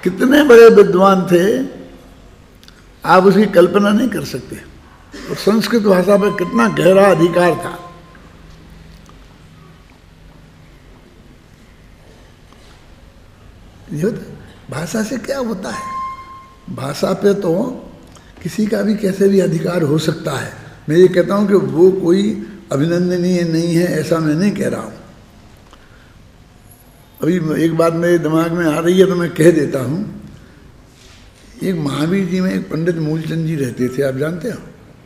कितने बड़े विद्वान थे, आप उसकी कल्पना नहीं कर सकते। और संस्कृत भाषा पर कितना गहरा अधिकार था। ये भाषा से क्या होता है, भाषा पे तो किसी का भी कैसे भी अधिकार हो सकता है। मैं ये कहता हूँ कि वो कोई अभिनंदनीय नहीं है, ऐसा मैं नहीं कह रहा हूँ। अभी एक बात मेरे दिमाग में आ रही है तो मैं कह देता हूँ। एक महावीर जी में एक पंडित मूलचंद जी रहते थे, आप जानते हो,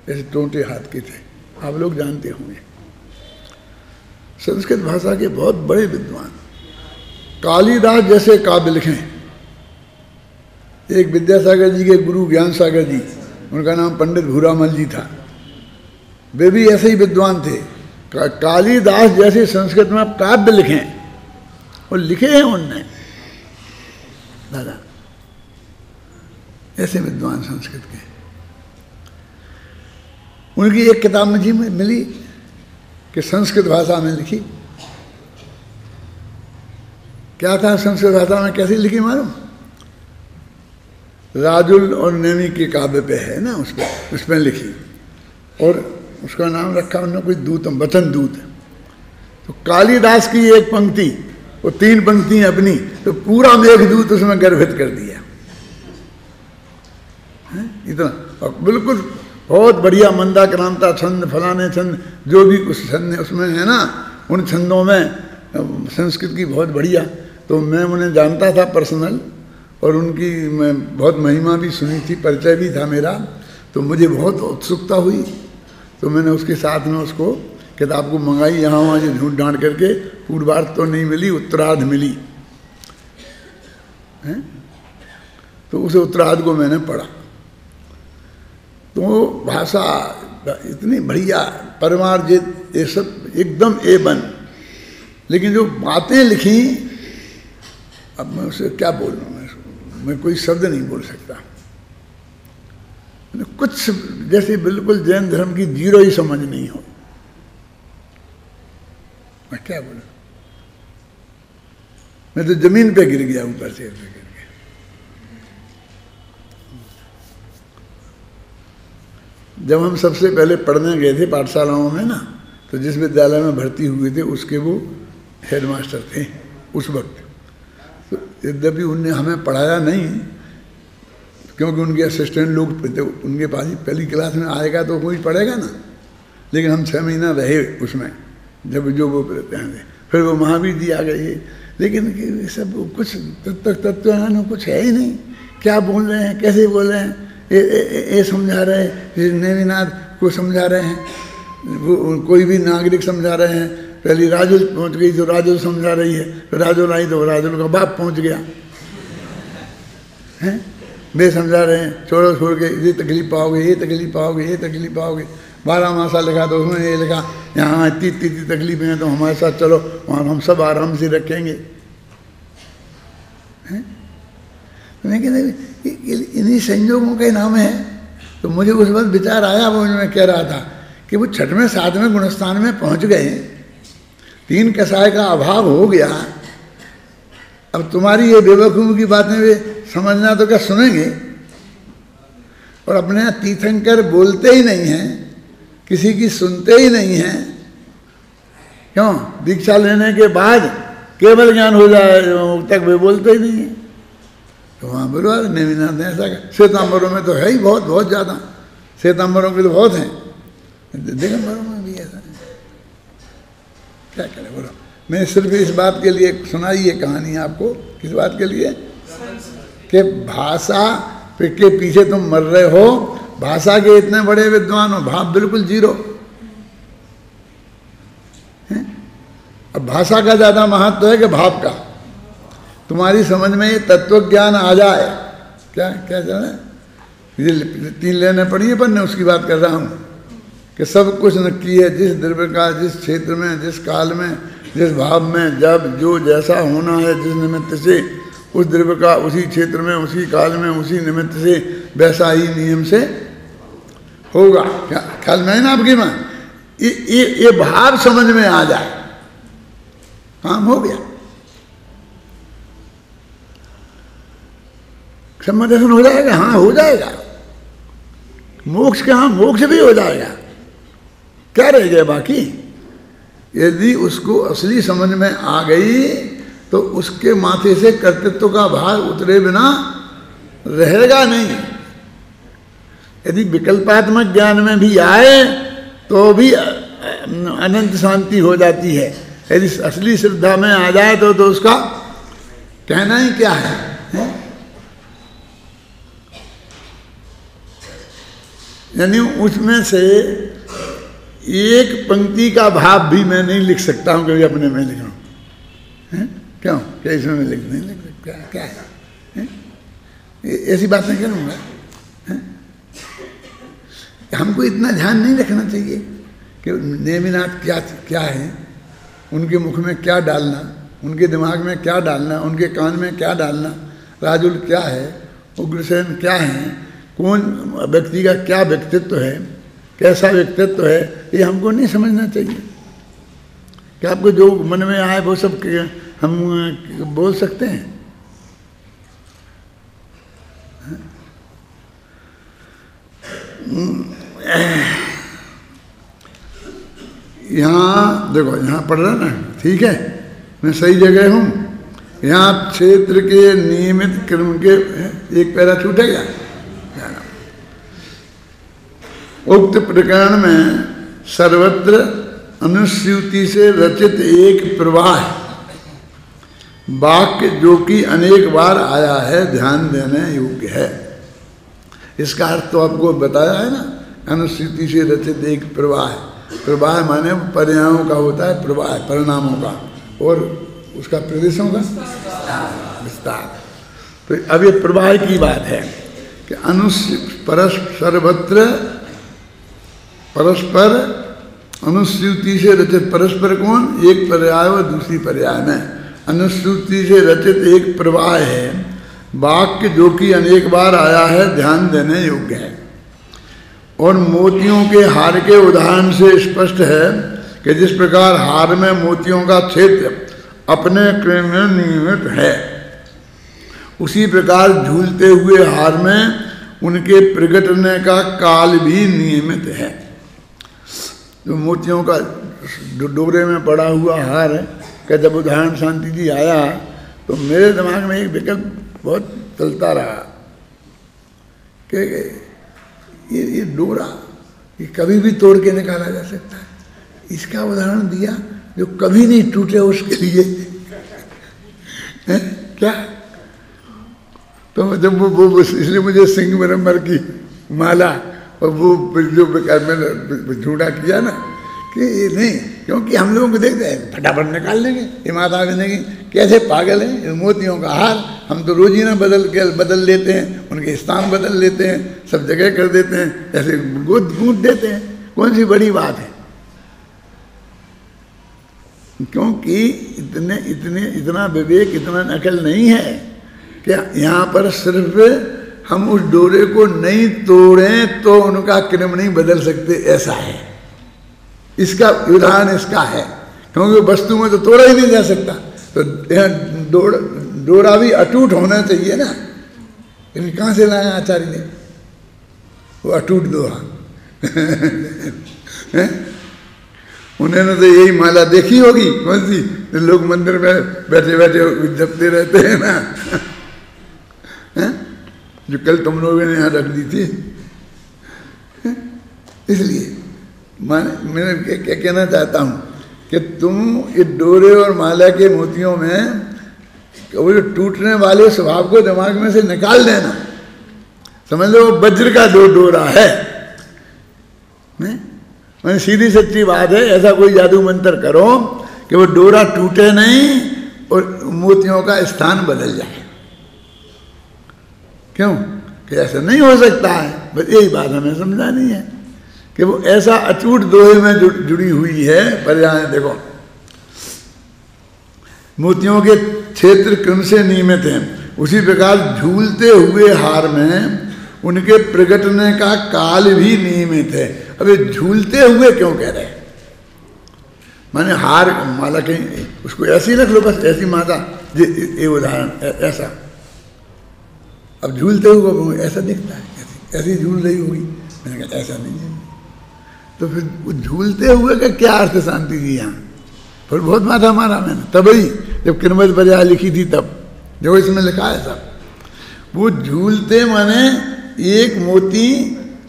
ऐसे टोंटे हाथ के थे, आप लोग जानते होंगे। संस्कृत भाषा के बहुत बड़े विद्वान, कालिदास जैसे काव्य लिखें। एक विद्यासागर जी के गुरु ज्ञान सागर जी, उनका नाम पंडित भूरामल जी था, वे भी ऐसे ही विद्वान थे। कालिदास जैसे संस्कृत में आप काव्य लिखें, और लिखे हैं उनने दादा, ऐसे विद्वान संस्कृत के। उनकी एक किताब मुझे मिली कि संस्कृत भाषा में लिखी। क्या था संस्कृत भाषा में, कैसी लिखी मालूम? राजुल और नेमी के काव्य पे है ना, उस पर लिखी, और उसका नाम रखा उन्होंने कोई दूत, वचन दूत। तो कालिदास की एक पंक्ति, वो 3 पंक्तियां अपनी, तो पूरा मेघदूत उसमें गर्भित कर दिया। इतना, और बिल्कुल बहुत बढ़िया मंदा क्रांता छंद, फलाने छंद, जो भी कुछ छंद उसमें है ना, उन छंदों में संस्कृत की बहुत बढ़िया। तो मैं उन्हें जानता था पर्सनल, और उनकी मैं बहुत महिमा भी सुनी थी, परिचय भी था मेरा। तो मुझे बहुत उत्सुकता हुई, तो मैंने उसके साथ में उसको किताब को मंगाई, यहाँ वहाँ से ढूंढ ढांड करके पूर्वार्ध तो नहीं मिली, उत्तरार्ध मिली है। तो उस उत्तरार्ध को मैंने पढ़ा, तो भाषा इतनी बढ़िया, परमार्जित, ये सब एकदम A1। लेकिन जो बातें लिखी, अब मैं उसे क्या बोल रहा हूँ, मैं कोई शब्द नहीं बोल सकता। कुछ जैसे बिल्कुल जैन धर्म की जीरो ही समझ नहीं हो, मैं क्या बोलूं, मैं तो जमीन पे गिर गया ऊपर से गिर गया। जब हम सबसे पहले पढ़ने गए थे पाठशालाओं में ना, तो जिस विद्यालय में भर्ती हुए थे उसके वो हेडमास्टर थे उस वक्त। तो यद्यपि उनने हमें पढ़ाया नहीं, क्योंकि उनके असिस्टेंट लोग उनके पास ही पहली क्लास में आएगा तो कोई पढ़ेगा ना, लेकिन हम 6 महीना रहे उसमें, जब जो वो रहते हैं। फिर वो महावीर जी आ गए, लेकिन सब कुछ तत्व कुछ है ही नहीं, क्या बोल रहे हैं, कैसे बोल रहे हैं, ये समझा रहे हैं, नेमिनाथ को समझा रहे हैं, वो कोई भी नागरिक समझा रहे हैं। पहली राजुल पहुंच गई तो राजुल समझा रही है, फिर राजुल आई तो राजुल का बाप पहुंच गया हैं, वे समझा रहे हैं, छोड़ो छोड़ के ये तकलीफ पाओगे, ये तकलीफ पाओगे, ये तकलीफ पाओगे। 12 मासा लिखा तो उसमें ये लिखा, यहाँ इतनी तकलीफें हैं तो हमारे साथ चलो, वहाँ हम सब आराम से रखेंगे हैं। तो मैं कहते इन्हीं संयोगों के नाम है। तो मुझे उस वक्त विचार आया, वो मैं कह रहा था कि वो 6वें 7वें गुणस्थान में पहुँच गए, 3 कसाय का अभाव हो गया। अब तुम्हारी ये बेवकूफ़ की बातें वे समझना तो क्या सुनेंगे, और अपने यहाँ तीर्थंकर बोलते ही नहीं हैं, किसी की सुनते ही नहीं हैं। क्यों? दीक्षा लेने के बाद केवल ज्ञान हो जाए तक वे बोलते ही नहीं हैं। तो वहाँ बोलवा नेमिनाथ ने ऐसा, श्वेतांबरों में तो है ही बहुत बहुत ज़्यादा, श्वेतांबरों के तो बहुत हैं, दिगंबरों में भी ऐसा है। क्या करें बोलो। मैं सिर्फ इस बात के लिए सुनाई ये कहानी आपको, किस बात के लिए, कि भाषा के पीछे तुम मर रहे हो, भाषा के इतने बड़े विद्वान हो, भाव बिल्कुल जीरो है। अब भाषा का ज़्यादा महत्व है कि भाव का। तुम्हारी समझ में ये तत्व ज्ञान आ जाए, क्या क्या जाना, ये 3 लेने पड़ी है, पर मैं उसकी बात कर रहा हूँ कि सब कुछ नक्की है, जिस द्रव्य का, जिस क्षेत्र में, जिस काल में, जिस भाव में, जब जो जैसा होना है, जिस निमित्त से उस द्रव्य का, उसी क्षेत्र में, उसी काल में, उसी निमित्त से वैसा ही नियम से होगा। क्या ख्याल में है ना आपकी माँ? ये भाव समझ में आ जाए, काम हो गया, समाधान हो जाएगा। हाँ हो जाएगा, मोक्ष के हाँ मोक्ष भी हो जाएगा, क्या रह गया बाकी। यदि उसको असली समझ में आ गई तो उसके माथे से कर्तृत्व का भार उतरे बिना रहेगा नहीं। यदि विकल्पात्मक ज्ञान में भी आए तो भी अनंत शांति हो जाती है। यदि असली श्रद्धा में आ जाए तो उसका कहना ही क्या है? यानी उसमें से एक पंक्ति का भाव भी मैं नहीं लिख सकता हूँ कभी अपने में लिख रहा हूँ। क्यों? क्या इसमें मैं लिख नहीं लिख सकता? क्या है? ऐसी बातें करूँगा। हमको इतना ध्यान नहीं रखना चाहिए कि नेमिनाथ क्या क्या है, उनके मुख में क्या डालना, उनके दिमाग में क्या डालना, उनके कान में क्या डालना, राजुल क्या है, उग्रसेन क्या है, कौन व्यक्ति का क्या व्यक्तित्व है, कैसा व्यक्तित्व है, ये हमको नहीं समझना चाहिए। क्या आपको जो मन में आए वो सब हम बोल सकते हैं? यहाँ देखो, यहाँ पढ़ रहा ना, ठीक है, मैं सही जगह हूँ। यहाँ क्षेत्र के नियमित क्रम के एक पैरा छूटेगा। उक्त प्रकरण में सर्वत्र अनुस्यूति से रचित एक प्रवाह है, वाक्य जो कि अनेक बार आया है, ध्यान देने योग्य है। इसका अर्थ तो आपको बताया है ना, अनुश्रुति से रचित एक प्रवाह है। प्रवाह माने पर्यायों का होता है प्रवाह, परिणामों का, और उसका प्रदेशों का विस्तार। तो अब ये प्रवाह की बात है कि सर्वत्र परस्पर अनुश्रुति से रचित, परस्पर कौन, एक पर्याय और दूसरी पर्याय में अनुश्रुति से रचित एक प्रवाह है वाक्य जो कि अनेक बार आया है, ध्यान देने योग्य है। और मोतियों के हार के उदाहरण से स्पष्ट है कि जिस प्रकार हार में मोतियों का क्षेत्र अपने क्रम में नियमित है, उसी प्रकार झूलते हुए हार में उनके प्रगटने का काल भी नियमित है। जो मोतियों का डोरे में पड़ा हुआ हार का जब उदाहरण शांति जी आया तो मेरे दिमाग में एक विकल्प बहुत चलता रहा कि ये डोरा ये कभी भी तोड़ के निकाला जा सकता है। इसका उदाहरण दिया जो कभी नहीं टूटे उसके लिए क्या। तो जब वो इसलिए मुझे सिंगमरमर की माला और वो जो मैंने झूठा किया ना कि नहीं, क्योंकि हम लोगों को देखते हैं फटाफट निकाल लेंगे, ये माता बनेगी, कैसे पागल हैं, मोतियों का हार हम तो रोज ही ना बदल लेते हैं, उनके स्थान बदल लेते हैं, सब जगह कर देते हैं, ऐसे गूंथ देते हैं, कौन सी बड़ी बात है। क्योंकि इतना विवेक, इतना अकल नहीं है कि यहाँ पर सिर्फ हम उस डोरे को नहीं तोड़ें तो उनका क्रम नहीं बदल सकते, ऐसा है। इसका उदाहरण इसका है, क्योंकि वस्तु में तो तोड़ा ही नहीं जा सकता, तो डोरा भी अटूट होना चाहिए ना। लेकिन कहाँ से लाया आचार्य ने वो अटूट दोहा उन्होंने तो यही माला देखी होगी, कौन सी, लोग मंदिर में बैठे बैठे जपते रहते हैं ना जो कल तुम लोगों ने यहाँ रख दी थी। इसलिए मैं क्या कहना चाहता हूँ कि तुम ये डोरे और माला के मोतियों में वो जो टूटने वाले स्वभाव को दिमाग में से निकाल देना, समझ लो वज्र का डोरा है। मैंने सीधी सच्ची बात है, ऐसा कोई जादू मंत्र करो कि वो डोरा टूटे नहीं और मोतियों का स्थान बदल जाए। क्यों कि ऐसा नहीं हो सकता है। बस यही बात हमें समझानी है कि वो ऐसा अटूट दोहे में जुड़ी हुई है। पर्याय देखो, मोतियों के क्षेत्र क्रम से नियमित हैं, उसी प्रकार झूलते हुए हार में उनके प्रगटने का काल भी नियमित है। अब ये झूलते हुए क्यों कह रहे हैं, माने हार माला कहीं उसको ऐसे ही रख लो, बस ऐसी माता ये उदाहरण ऐसा। अब झूलते हुए ऐसा दिखता है, ऐसी झूल रही होगी, मैंने कहा ऐसा नहीं है। तो फिर वो झूलते हुए का क्या अर्थ शांति जी यहाँ, फिर बहुत माथा मारा मैंने तभी जब किरमत पर्याय लिखी थी, तब जो इसमें लिखा है सब वो झूलते माने एक मोती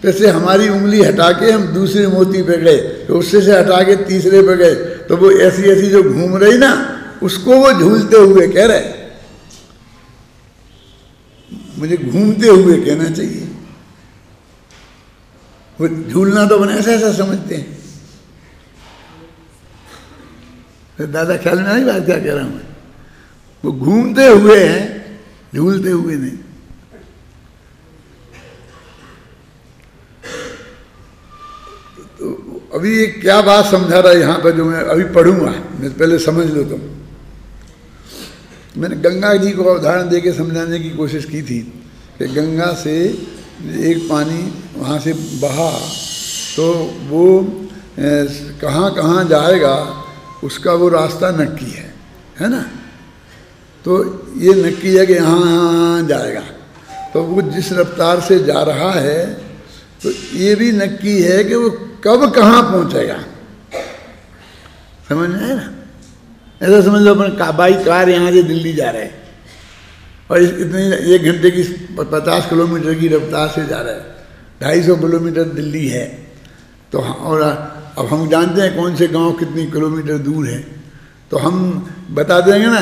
पे से हमारी उंगली हटा के हम दूसरे मोती पे गए, तो उससे से हटा के तीसरे पे गए, तो वो ऐसी ऐसी जो घूम रही ना उसको वो झूलते हुए कह रहे। मुझे घूमते हुए कहना चाहिए, वो झूलना तो अपन ऐसा ऐसा समझते हैं। तो दादा ख्याल में नहीं बात क्या कह रहा हूं मैं, वो घूमते हुए है, झूलते हुए नहीं। तो अभी ये क्या बात समझा रहा है यहाँ पर जो मैं अभी पढ़ूंगा, मैं पहले समझ लो तुम। मैंने गंगा जी को उदाहरण देके समझाने की कोशिश की थी कि गंगा से एक पानी वहाँ से बहा तो वो कहाँ कहाँ जाएगा उसका वो रास्ता नक्की है ना। तो ये नक्की है कि यहाँ जाएगा, तो वो जिस रफ्तार से जा रहा है तो ये भी नक्की है कि वो कब कहाँ पहुँचेगा। समझ में आया ना। ऐसा समझ लो अपन बाई कार यहाँ से दिल्ली जा रहे हैं और इतनी 1 घंटे की 50 किलोमीटर की रफ्तार से जा रहा है, 250 किलोमीटर दिल्ली है। तो और अब हम जानते हैं कौन से गांव कितनी किलोमीटर दूर है, तो हम बता देंगे ना,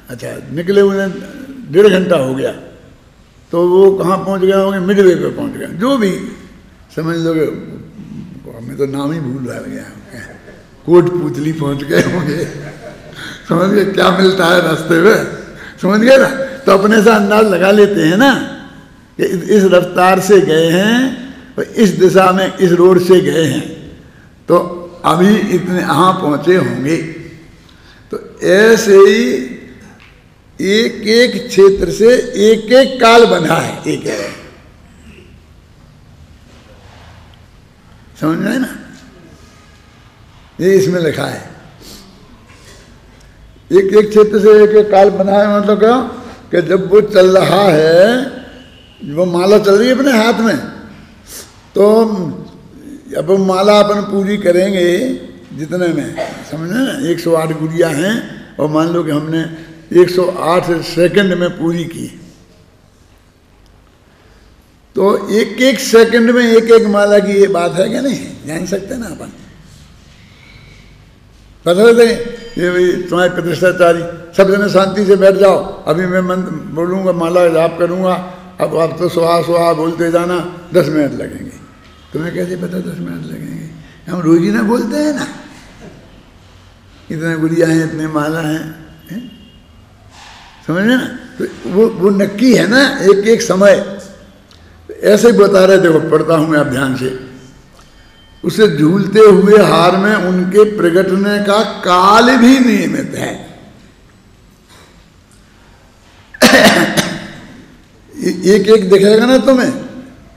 अच्छा निकले हुए 1.5 घंटा हो गया, तो वो कहाँ पहुँच गए होंगे, मिडवे पे पहुँच गए, जो भी समझ लोगे, हमें तो नाम ही भूल गया, कोटपुतली पहुँच गए होंगे, समझ गए क्या मिलता है रास्ते में, समझ गए ना। तो अपने से अंदाज लगा लेते हैं ना कि इस रफ्तार से गए हैं और इस दिशा में इस रोड से गए हैं, तो अभी इतने यहाँ पहुँचे होंगे। तो ऐसे ही एक एक क्षेत्र से एक एक काल बना है, एक है, समझ में ना, ये इसमें लिखा है। एक एक क्षेत्र से एक एक काल बना है, मतलब क्या कि जब वो चल रहा है, वो माला चल रही है अपने हाथ में, तो अब माला अपन पूरी करेंगे जितने में, समझे ना, 108 गुड़िया हैं, और मान लो कि हमने 108 सेकंड में पूरी की, तो एक एक सेकंड में एक एक माला की ये बात है क्या, नहीं जान सकते ना अपन, बता देते ये भाई तुम्हारे प्रतिष्ठाचारी सब जने शांति से बैठ जाओ, अभी मैं मंत्र बोलूँगा, माला जाप करूँगा, अब आप तो सुहा सुहा बोलते जाना, 10 मिनट लगेंगे। तुम्हें कैसे पता 10 मिनट लगेंगे, हम रोज ही ना बोलते हैं ना, इतने गुड़िया हैं, इतने माला हैं, समझ में ना। तो वो नक्की है ना, एक एक समय ऐसे ही बता रहे, देखो पढ़ता हूँ मैं आप ध्यान से, उसे झूलते हुए हार में उनके प्रगटने का काल भी नियमित है। एक एक दिखेगा ना तुम्हें,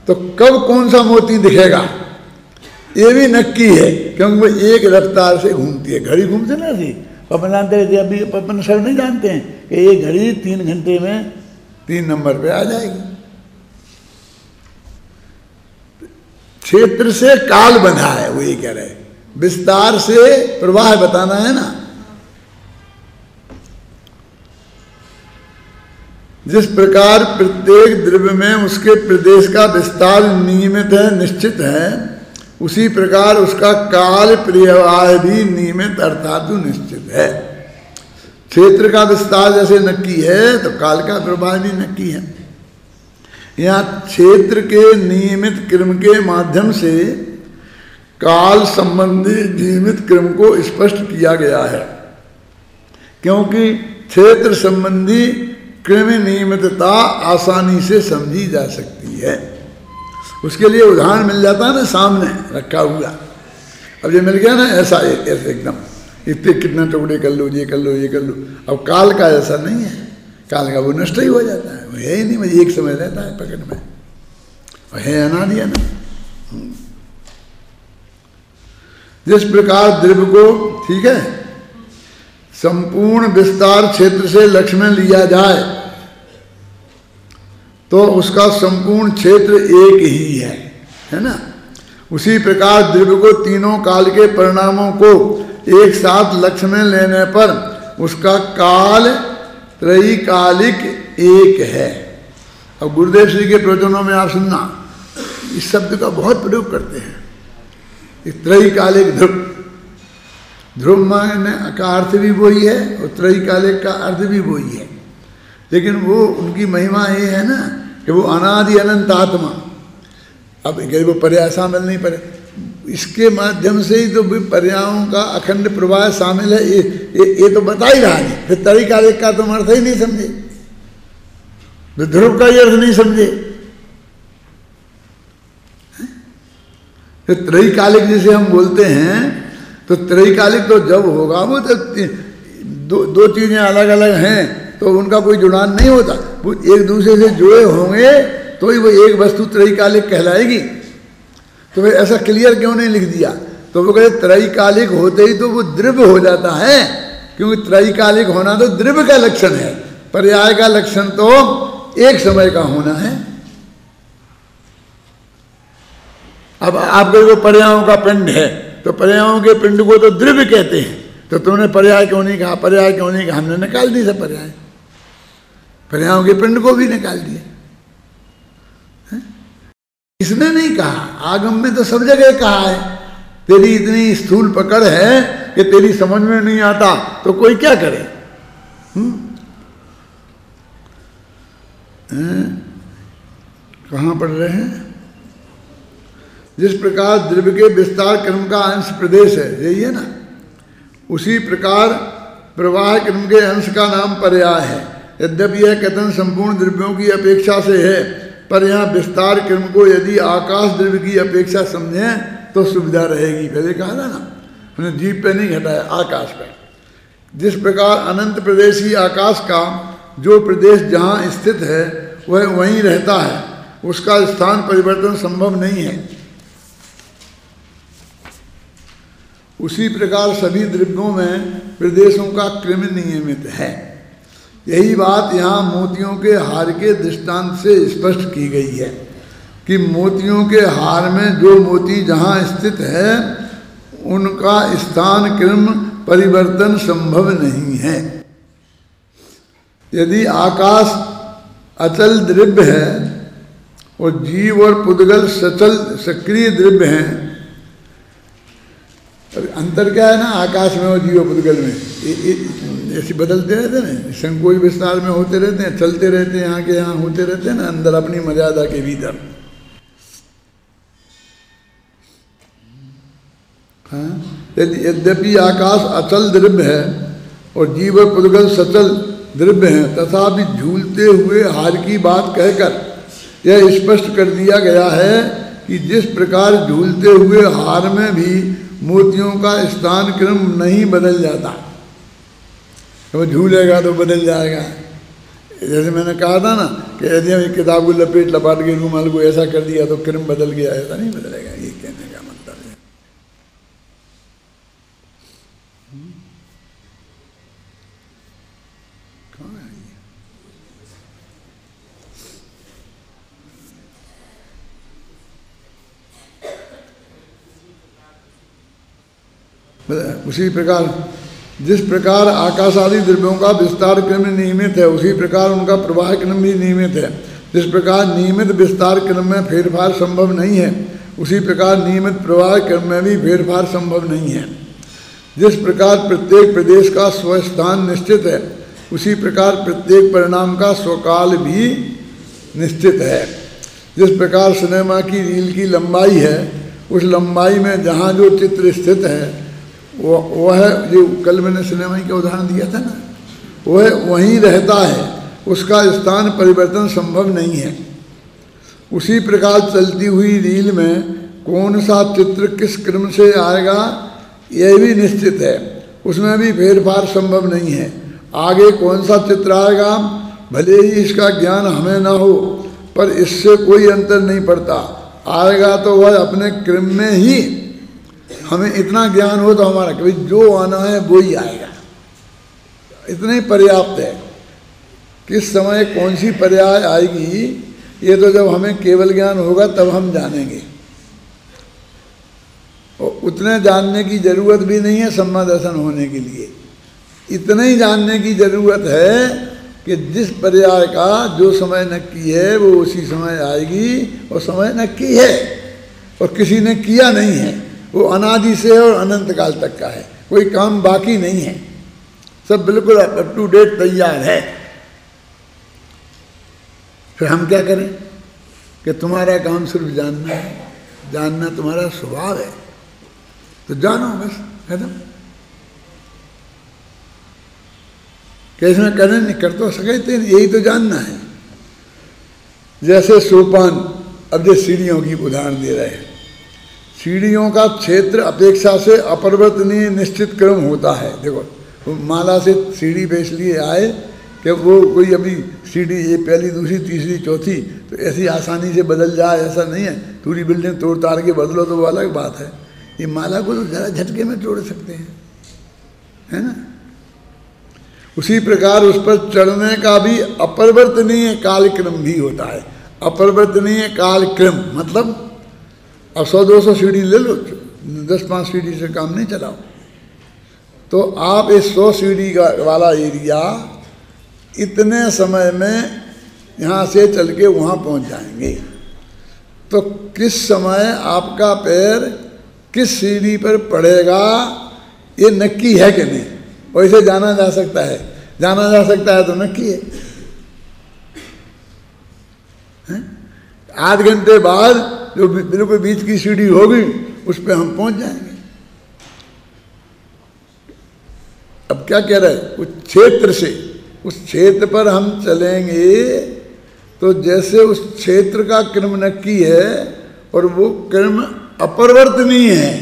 तो कब कौन सा मोती दिखेगा ये भी नक्की है, क्योंकि वो एक रफ्तार से घूमती है, घड़ी घूमते ना थी अपन जानते थे, अभी अपन सब नहीं जानते हैं कि ये घड़ी 3 घंटे में 3 नंबर पे आ जाएगी। क्षेत्र से काल बंधा है, वो ये कह रहे, विस्तार से प्रवाह बताना है ना। जिस प्रकार प्रत्येक द्रव्य में उसके प्रदेश का विस्तार नियमित है, निश्चित है, उसी प्रकार उसका काल प्रवाह भी नियमित अर्थात निश्चित है। क्षेत्र का विस्तार जैसे नक्की है, तो काल का प्रवाह भी नक्की है। यहाँ क्षेत्र के नियमित क्रम के माध्यम से काल संबंधी नियमित क्रम को स्पष्ट किया गया है, क्योंकि क्षेत्र संबंधी क्रम नियमितता आसानी से समझी जा सकती है। उसके लिए उदाहरण मिल जाता है ना सामने रखा हुआ, अब ये मिल गया ना ऐसा, ऐसे एकदम इतने कितने टुकड़े कर लो, ये कर लो, ये कर लो। अब काल का ऐसा नहीं है, काल का वो नष्ट ही हो जाता है, वो है ही नहीं, मुझे एक समय रहता है पकड़ में, वो है अनादि अनंत। जिस प्रकार द्रव्य को, ठीक है, संपूर्ण विस्तार क्षेत्र से लक्ष्य में लिया जाए तो उसका संपूर्ण क्षेत्र एक ही है ना। उसी प्रकार द्रव्य को तीनों काल के परिणामों को एक साथ लक्ष्य में लेने पर उसका काल त्रैकालिक एक है। अब गुरुदेव श्री के प्रवचनों में आप सुनना, इस शब्द का बहुत प्रयोग करते हैं, त्रैकालिक ध्रुव। ध्रुव माने का अर्थ भी वही है और त्रैकालिक का अर्थ भी वही है, लेकिन वो उनकी महिमा ये है ना कि वो अनादि अनंत आत्मा। अब वो पर्याय शामिल नहीं पड़े, इसके माध्यम से ही तो पर्यायों का अखंड प्रवाह शामिल है, ये तो बता ही रहा नहीं। फिर त्रैकालिक का तुम अर्थ ही नहीं समझे, ध्रुव का ही अर्थ नहीं समझे। फिर त्रैकालिक जिसे हम बोलते हैं, तो त्रैकालिक तो जब होगा, वो तो दो चीजें अलग अलग हैं तो उनका कोई जुड़ान नहीं होता, वो एक दूसरे से जुड़े होंगे तो ही वो एक वस्तु त्रैकालिक कहलाएगी। तो फिर ऐसा क्लियर क्यों नहीं लिख दिया? तो वो कहते त्रैकालिक होते ही तो वो द्रव्य हो जाता है, क्योंकि त्रैकालिक होना तो द्रव्य का लक्षण है, पर्याय का लक्षण तो एक समय का होना है। अब आपके को पर्यायों का पिंड है, तो पर्यायों के पिंड को तो द्रव्य कहते हैं, तो तुमने पर्याय क्यों नहीं कहा? पर्याय क्यों नहीं कहा? हमने निकाल दी सब पर्याय, पर्यायों के पिंड को भी निकाल दिया। इसने नहीं कहा, आगम में तो सब जगह कहा है। तेरी इतनी स्थूल पकड़ है कि तेरी समझ में नहीं आता तो कोई क्या करे? कहाँ पढ़ रहे हैं? जिस प्रकार द्रव्य के विस्तार क्रम का अंश प्रदेश है, यही है ना, उसी प्रकार प्रवाह क्रम के अंश का नाम पर्याय है। यद्यपि यह कथन संपूर्ण द्रव्यों की अपेक्षा से है, पर यहाँ विस्तार क्रम को यदि आकाश द्रव्य की अपेक्षा समझें तो सुविधा रहेगी। पहले कहा था ना, हमने जीव पे नहीं घटाया, आकाश पे। जिस प्रकार अनंत प्रदेशी आकाश का जो प्रदेश जहाँ स्थित है वह वहीं रहता है, उसका स्थान परिवर्तन संभव नहीं है, उसी प्रकार सभी द्रव्यों में प्रदेशों का क्रम नियमित है। यही बात यहाँ मोतियों के हार के दृष्टांत से स्पष्ट की गई है कि मोतियों के हार में जो मोती जहाँ स्थित है उनका स्थान क्रम परिवर्तन संभव नहीं है। यदि आकाश अचल द्रव्य है और जीव और पुद्गल सचल सक्रिय द्रव्य हैं, अंतर क्या है ना आकाश में और जीव पुद्गल में, ऐसे बदलते रहते हैं, संकोच विस्तार में होते रहते हैं, चलते रहते हैं, यहाँ के यहाँ होते रहते हैं ना, अंदर अपनी मर्यादा के भीतर। हाँ, यद्यपि आकाश अचल द्रव्य है और जीव और पुद्गल सचल द्रव्य हैं, तथापि झूलते हुए हार की बात कहकर यह स्पष्ट कर दिया गया है कि जिस प्रकार झूलते हुए हार में भी मोतियों का स्थान क्रम नहीं बदल जाता, तो झूलेगा तो बदल जाएगा। जैसे मैंने कहा था ना कि यदि हम एक किताब को लपेट लपाट के रूमाल को ऐसा कर दिया तो क्रम बदल गया, ऐसा नहीं बदलेगा, ये कहने का मतलब है। कौन है ये? उसी प्रकार जिस प्रकार आकाश आदि द्रव्यों का विस्तार क्रम नियमित है, उसी प्रकार उनका प्रवाह क्रम भी नियमित है। जिस प्रकार नियमित विस्तार क्रम में फेरफार संभव नहीं है, उसी प्रकार नियमित प्रवाह क्रम में भी फेरफार संभव नहीं है। जिस प्रकार प्रत्येक प्रदेश का स्वस्थान निश्चित है, उसी प्रकार प्रत्येक परिणाम का स्वकाल भी निश्चित है। जिस प्रकार सिनेमा की रील की लंबाई है, उस लंबाई में जहाँ जो चित्र स्थित है वह जो कल मैंने सिनेमा का उदाहरण दिया था ना, वह वहीं रहता है, उसका स्थान परिवर्तन संभव नहीं है। उसी प्रकार चलती हुई रील में कौन सा चित्र किस क्रम से आएगा यह भी निश्चित है, उसमें भी फेरफार संभव नहीं है। आगे कौन सा चित्र आएगा भले ही इसका ज्ञान हमें ना हो, पर इससे कोई अंतर नहीं पड़ता, आएगा तो वह अपने क्रम में ही। हमें इतना ज्ञान हो तो हमारा कि जो आना है वो ही आएगा, इतना ही पर्याप्त है। किस समय कौन सी पर्याय आएगी ये तो जब हमें केवल ज्ञान होगा तब हम जानेंगे, और उतने जानने की जरूरत भी नहीं है सम्मा दर्शन होने के लिए। इतना ही जानने की जरूरत है कि जिस पर्याय का जो समय नक्की है वो उसी समय आएगी, और समय नक्की है और किसी ने किया नहीं है, वो अनादि से और अनंत काल तक का है, कोई काम बाकी नहीं है, सब बिल्कुल अप टू डेट तैयार है। फिर हम क्या करें कि तुम्हारा काम सिर्फ जानना है, जानना तुम्हारा स्वभाव है, तो जानो बस, खत्म। कैसे में करें नहीं कर तो सकते, यही तो जानना है। जैसे सोपान, अब जो सीढ़ियों की उदाहरण दे रहे हैं, सीढ़ियों का क्षेत्र अपेक्षा से अपरिवर्तनीय निश्चित क्रम होता है। देखो माला से सीढ़ी पे इसलिए आए कि वो कोई अभी सीढ़ी ये पहली दूसरी तीसरी चौथी तो ऐसी आसानी से बदल जाए, ऐसा नहीं है। पूरी बिल्डिंग तोड़ ताड़ के बदलो तो वो अलग बात है, ये माला को तो ज़रा झटके में तोड़ सकते हैं, है ना। उसी प्रकार उस पर चढ़ने का भी अपरिवर्तनीय कालक्रम भी होता है। अपरिवर्तनीय कालक्रम मतलब अब 100-200 सीढ़ी ले लो, 10-5 सीढ़ी से काम नहीं चलाओ, तो आप इस 100 सीढ़ी वाला एरिया इतने समय में यहाँ से चल के वहाँ पहुँच जाएंगे। तो किस समय आपका पैर किस सीढ़ी पर पड़ेगा ये नक्की है कि नहीं, वैसे जाना जा सकता है। जाना जा सकता है तो नक्की है। आध घंटे बाद जो बिल्कुल बीच की सीढ़ी होगी उस पर हम पहुंच जाएंगे। अब क्या कह रहा है, उस क्षेत्र से, उस क्षेत्र पर हम चलेंगे तो जैसे उस क्षेत्र का क्रम नक्की है और वो क्रम अपरिवर्तनीय है,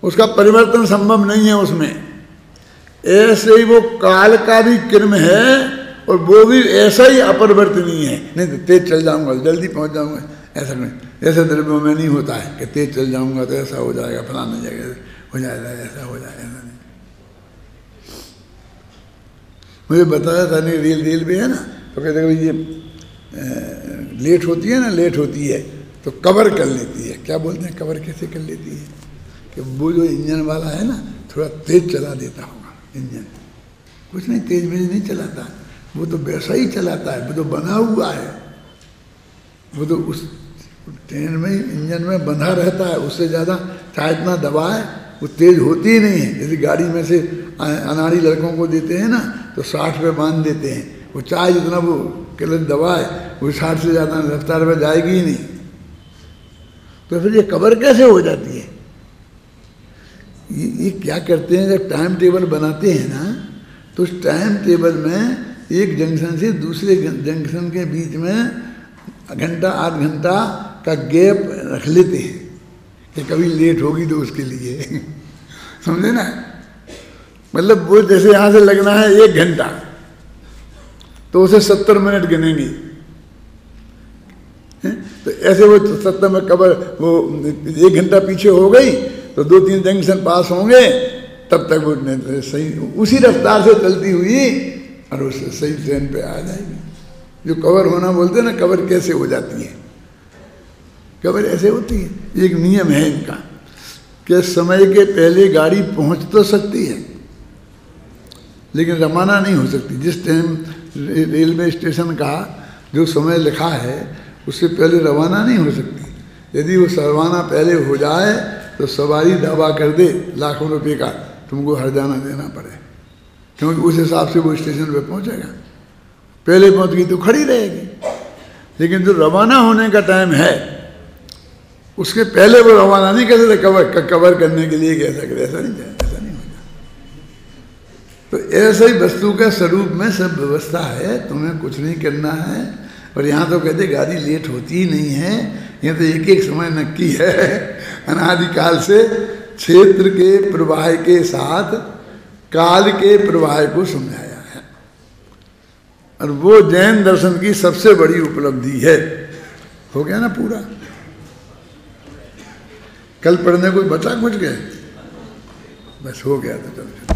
उसका परिवर्तन संभव नहीं है उसमें, ऐसे ही वो काल का भी क्रम है और वो भी ऐसा ही अपरिवर्तनीय है। नहीं तो तेज चल जाऊंगा जल्दी पहुंच जाऊंगा, ऐसा नहीं। ऐसे द्रव्यों में नहीं होता है कि तेज चल जाऊंगा तो ऐसा हो जाएगा, फलाना जगह हो जाएगा, ऐसा हो जाएगा, ऐसा नहीं। मुझे बताया था नहीं, रेल भी है ना, तो कहते हैं ये लेट होती है ना, लेट होती है तो कवर कर लेती है। क्या बोलते हैं कवर कैसे कर लेती है, कि वो जो इंजन वाला है ना थोड़ा तेज चला देता होगा इंजन, कुछ नहीं तेज मेज नहीं चलाता, वो तो वैसा ही चलाता है, वो तो बना हुआ है, वो तो उस ट्रेन में इंजन में बंधा रहता है, उससे ज़्यादा चाहे इतना दबाए वो तेज होती ही नहीं है। जैसे गाड़ी में से अनाड़ी लड़कों को देते हैं ना तो 60 पे बांध देते हैं, वो चाहे जितना वो क्लच दबाए वो 60 से ज़्यादा रफ्तार पर जाएगी ही नहीं। तो फिर ये कवर कैसे हो जाती है? ये क्या करते हैं, जब टाइम टेबल बनाते हैं ना तो उस टाइम टेबल में एक जंक्शन से दूसरे जंक्शन के बीच में घंटा आध घंटा का गैप रख लेते हैं कि कभी लेट होगी तो उसके लिए समझे ना। मतलब वो जैसे यहाँ से लगना है 1 घंटा तो उसे 70 मिनट गिनेंगे, तो ऐसे वो 70 में कवर वो 1 घंटा पीछे हो गई तो 2-3 जंक्शन पास होंगे, तब तक वो सही उसी रफ्तार से चलती हुई और उससे सही ट्रेन पे आ जाएगी। जो कवर होना बोलते हैं ना, कवर कैसे हो जाती है, कवर ऐसे होती है। एक नियम है इनका कि समय के पहले गाड़ी पहुंच तो सकती है लेकिन रवाना नहीं हो सकती। जिस टाइम रेलवे स्टेशन का जो समय लिखा है उससे पहले रवाना नहीं हो सकती। यदि वो रवाना पहले हो जाए तो सवारी दावा कर दे लाखों रुपए का, तुमको हर्जाना देना पड़े, क्योंकि उस हिसाब से वो स्टेशन पे पहुंचेगा। पहले पहुंच गई तो खड़ी रहेगी, लेकिन जो रवाना होने का टाइम है उसके पहले वो रवाना नहीं कर सकते कवर करने के लिए कैसा करे, ऐसा नहीं होगा। तो ऐसे ही वस्तु का स्वरूप में सब व्यवस्था है, तुम्हें कुछ नहीं करना है। और यहाँ तो कहते गाड़ी लेट होती ही नहीं है, यहाँ तो एक समय नक्की है। अनादिकाल से क्षेत्र के प्रवाह के साथ काल के प्रवाह को समझाया है, और वो जैन दर्शन की सबसे बड़ी उपलब्धि है। हो गया ना पूरा? कल पढ़ने को बचा कुछ गए? बस हो गया तो चलो।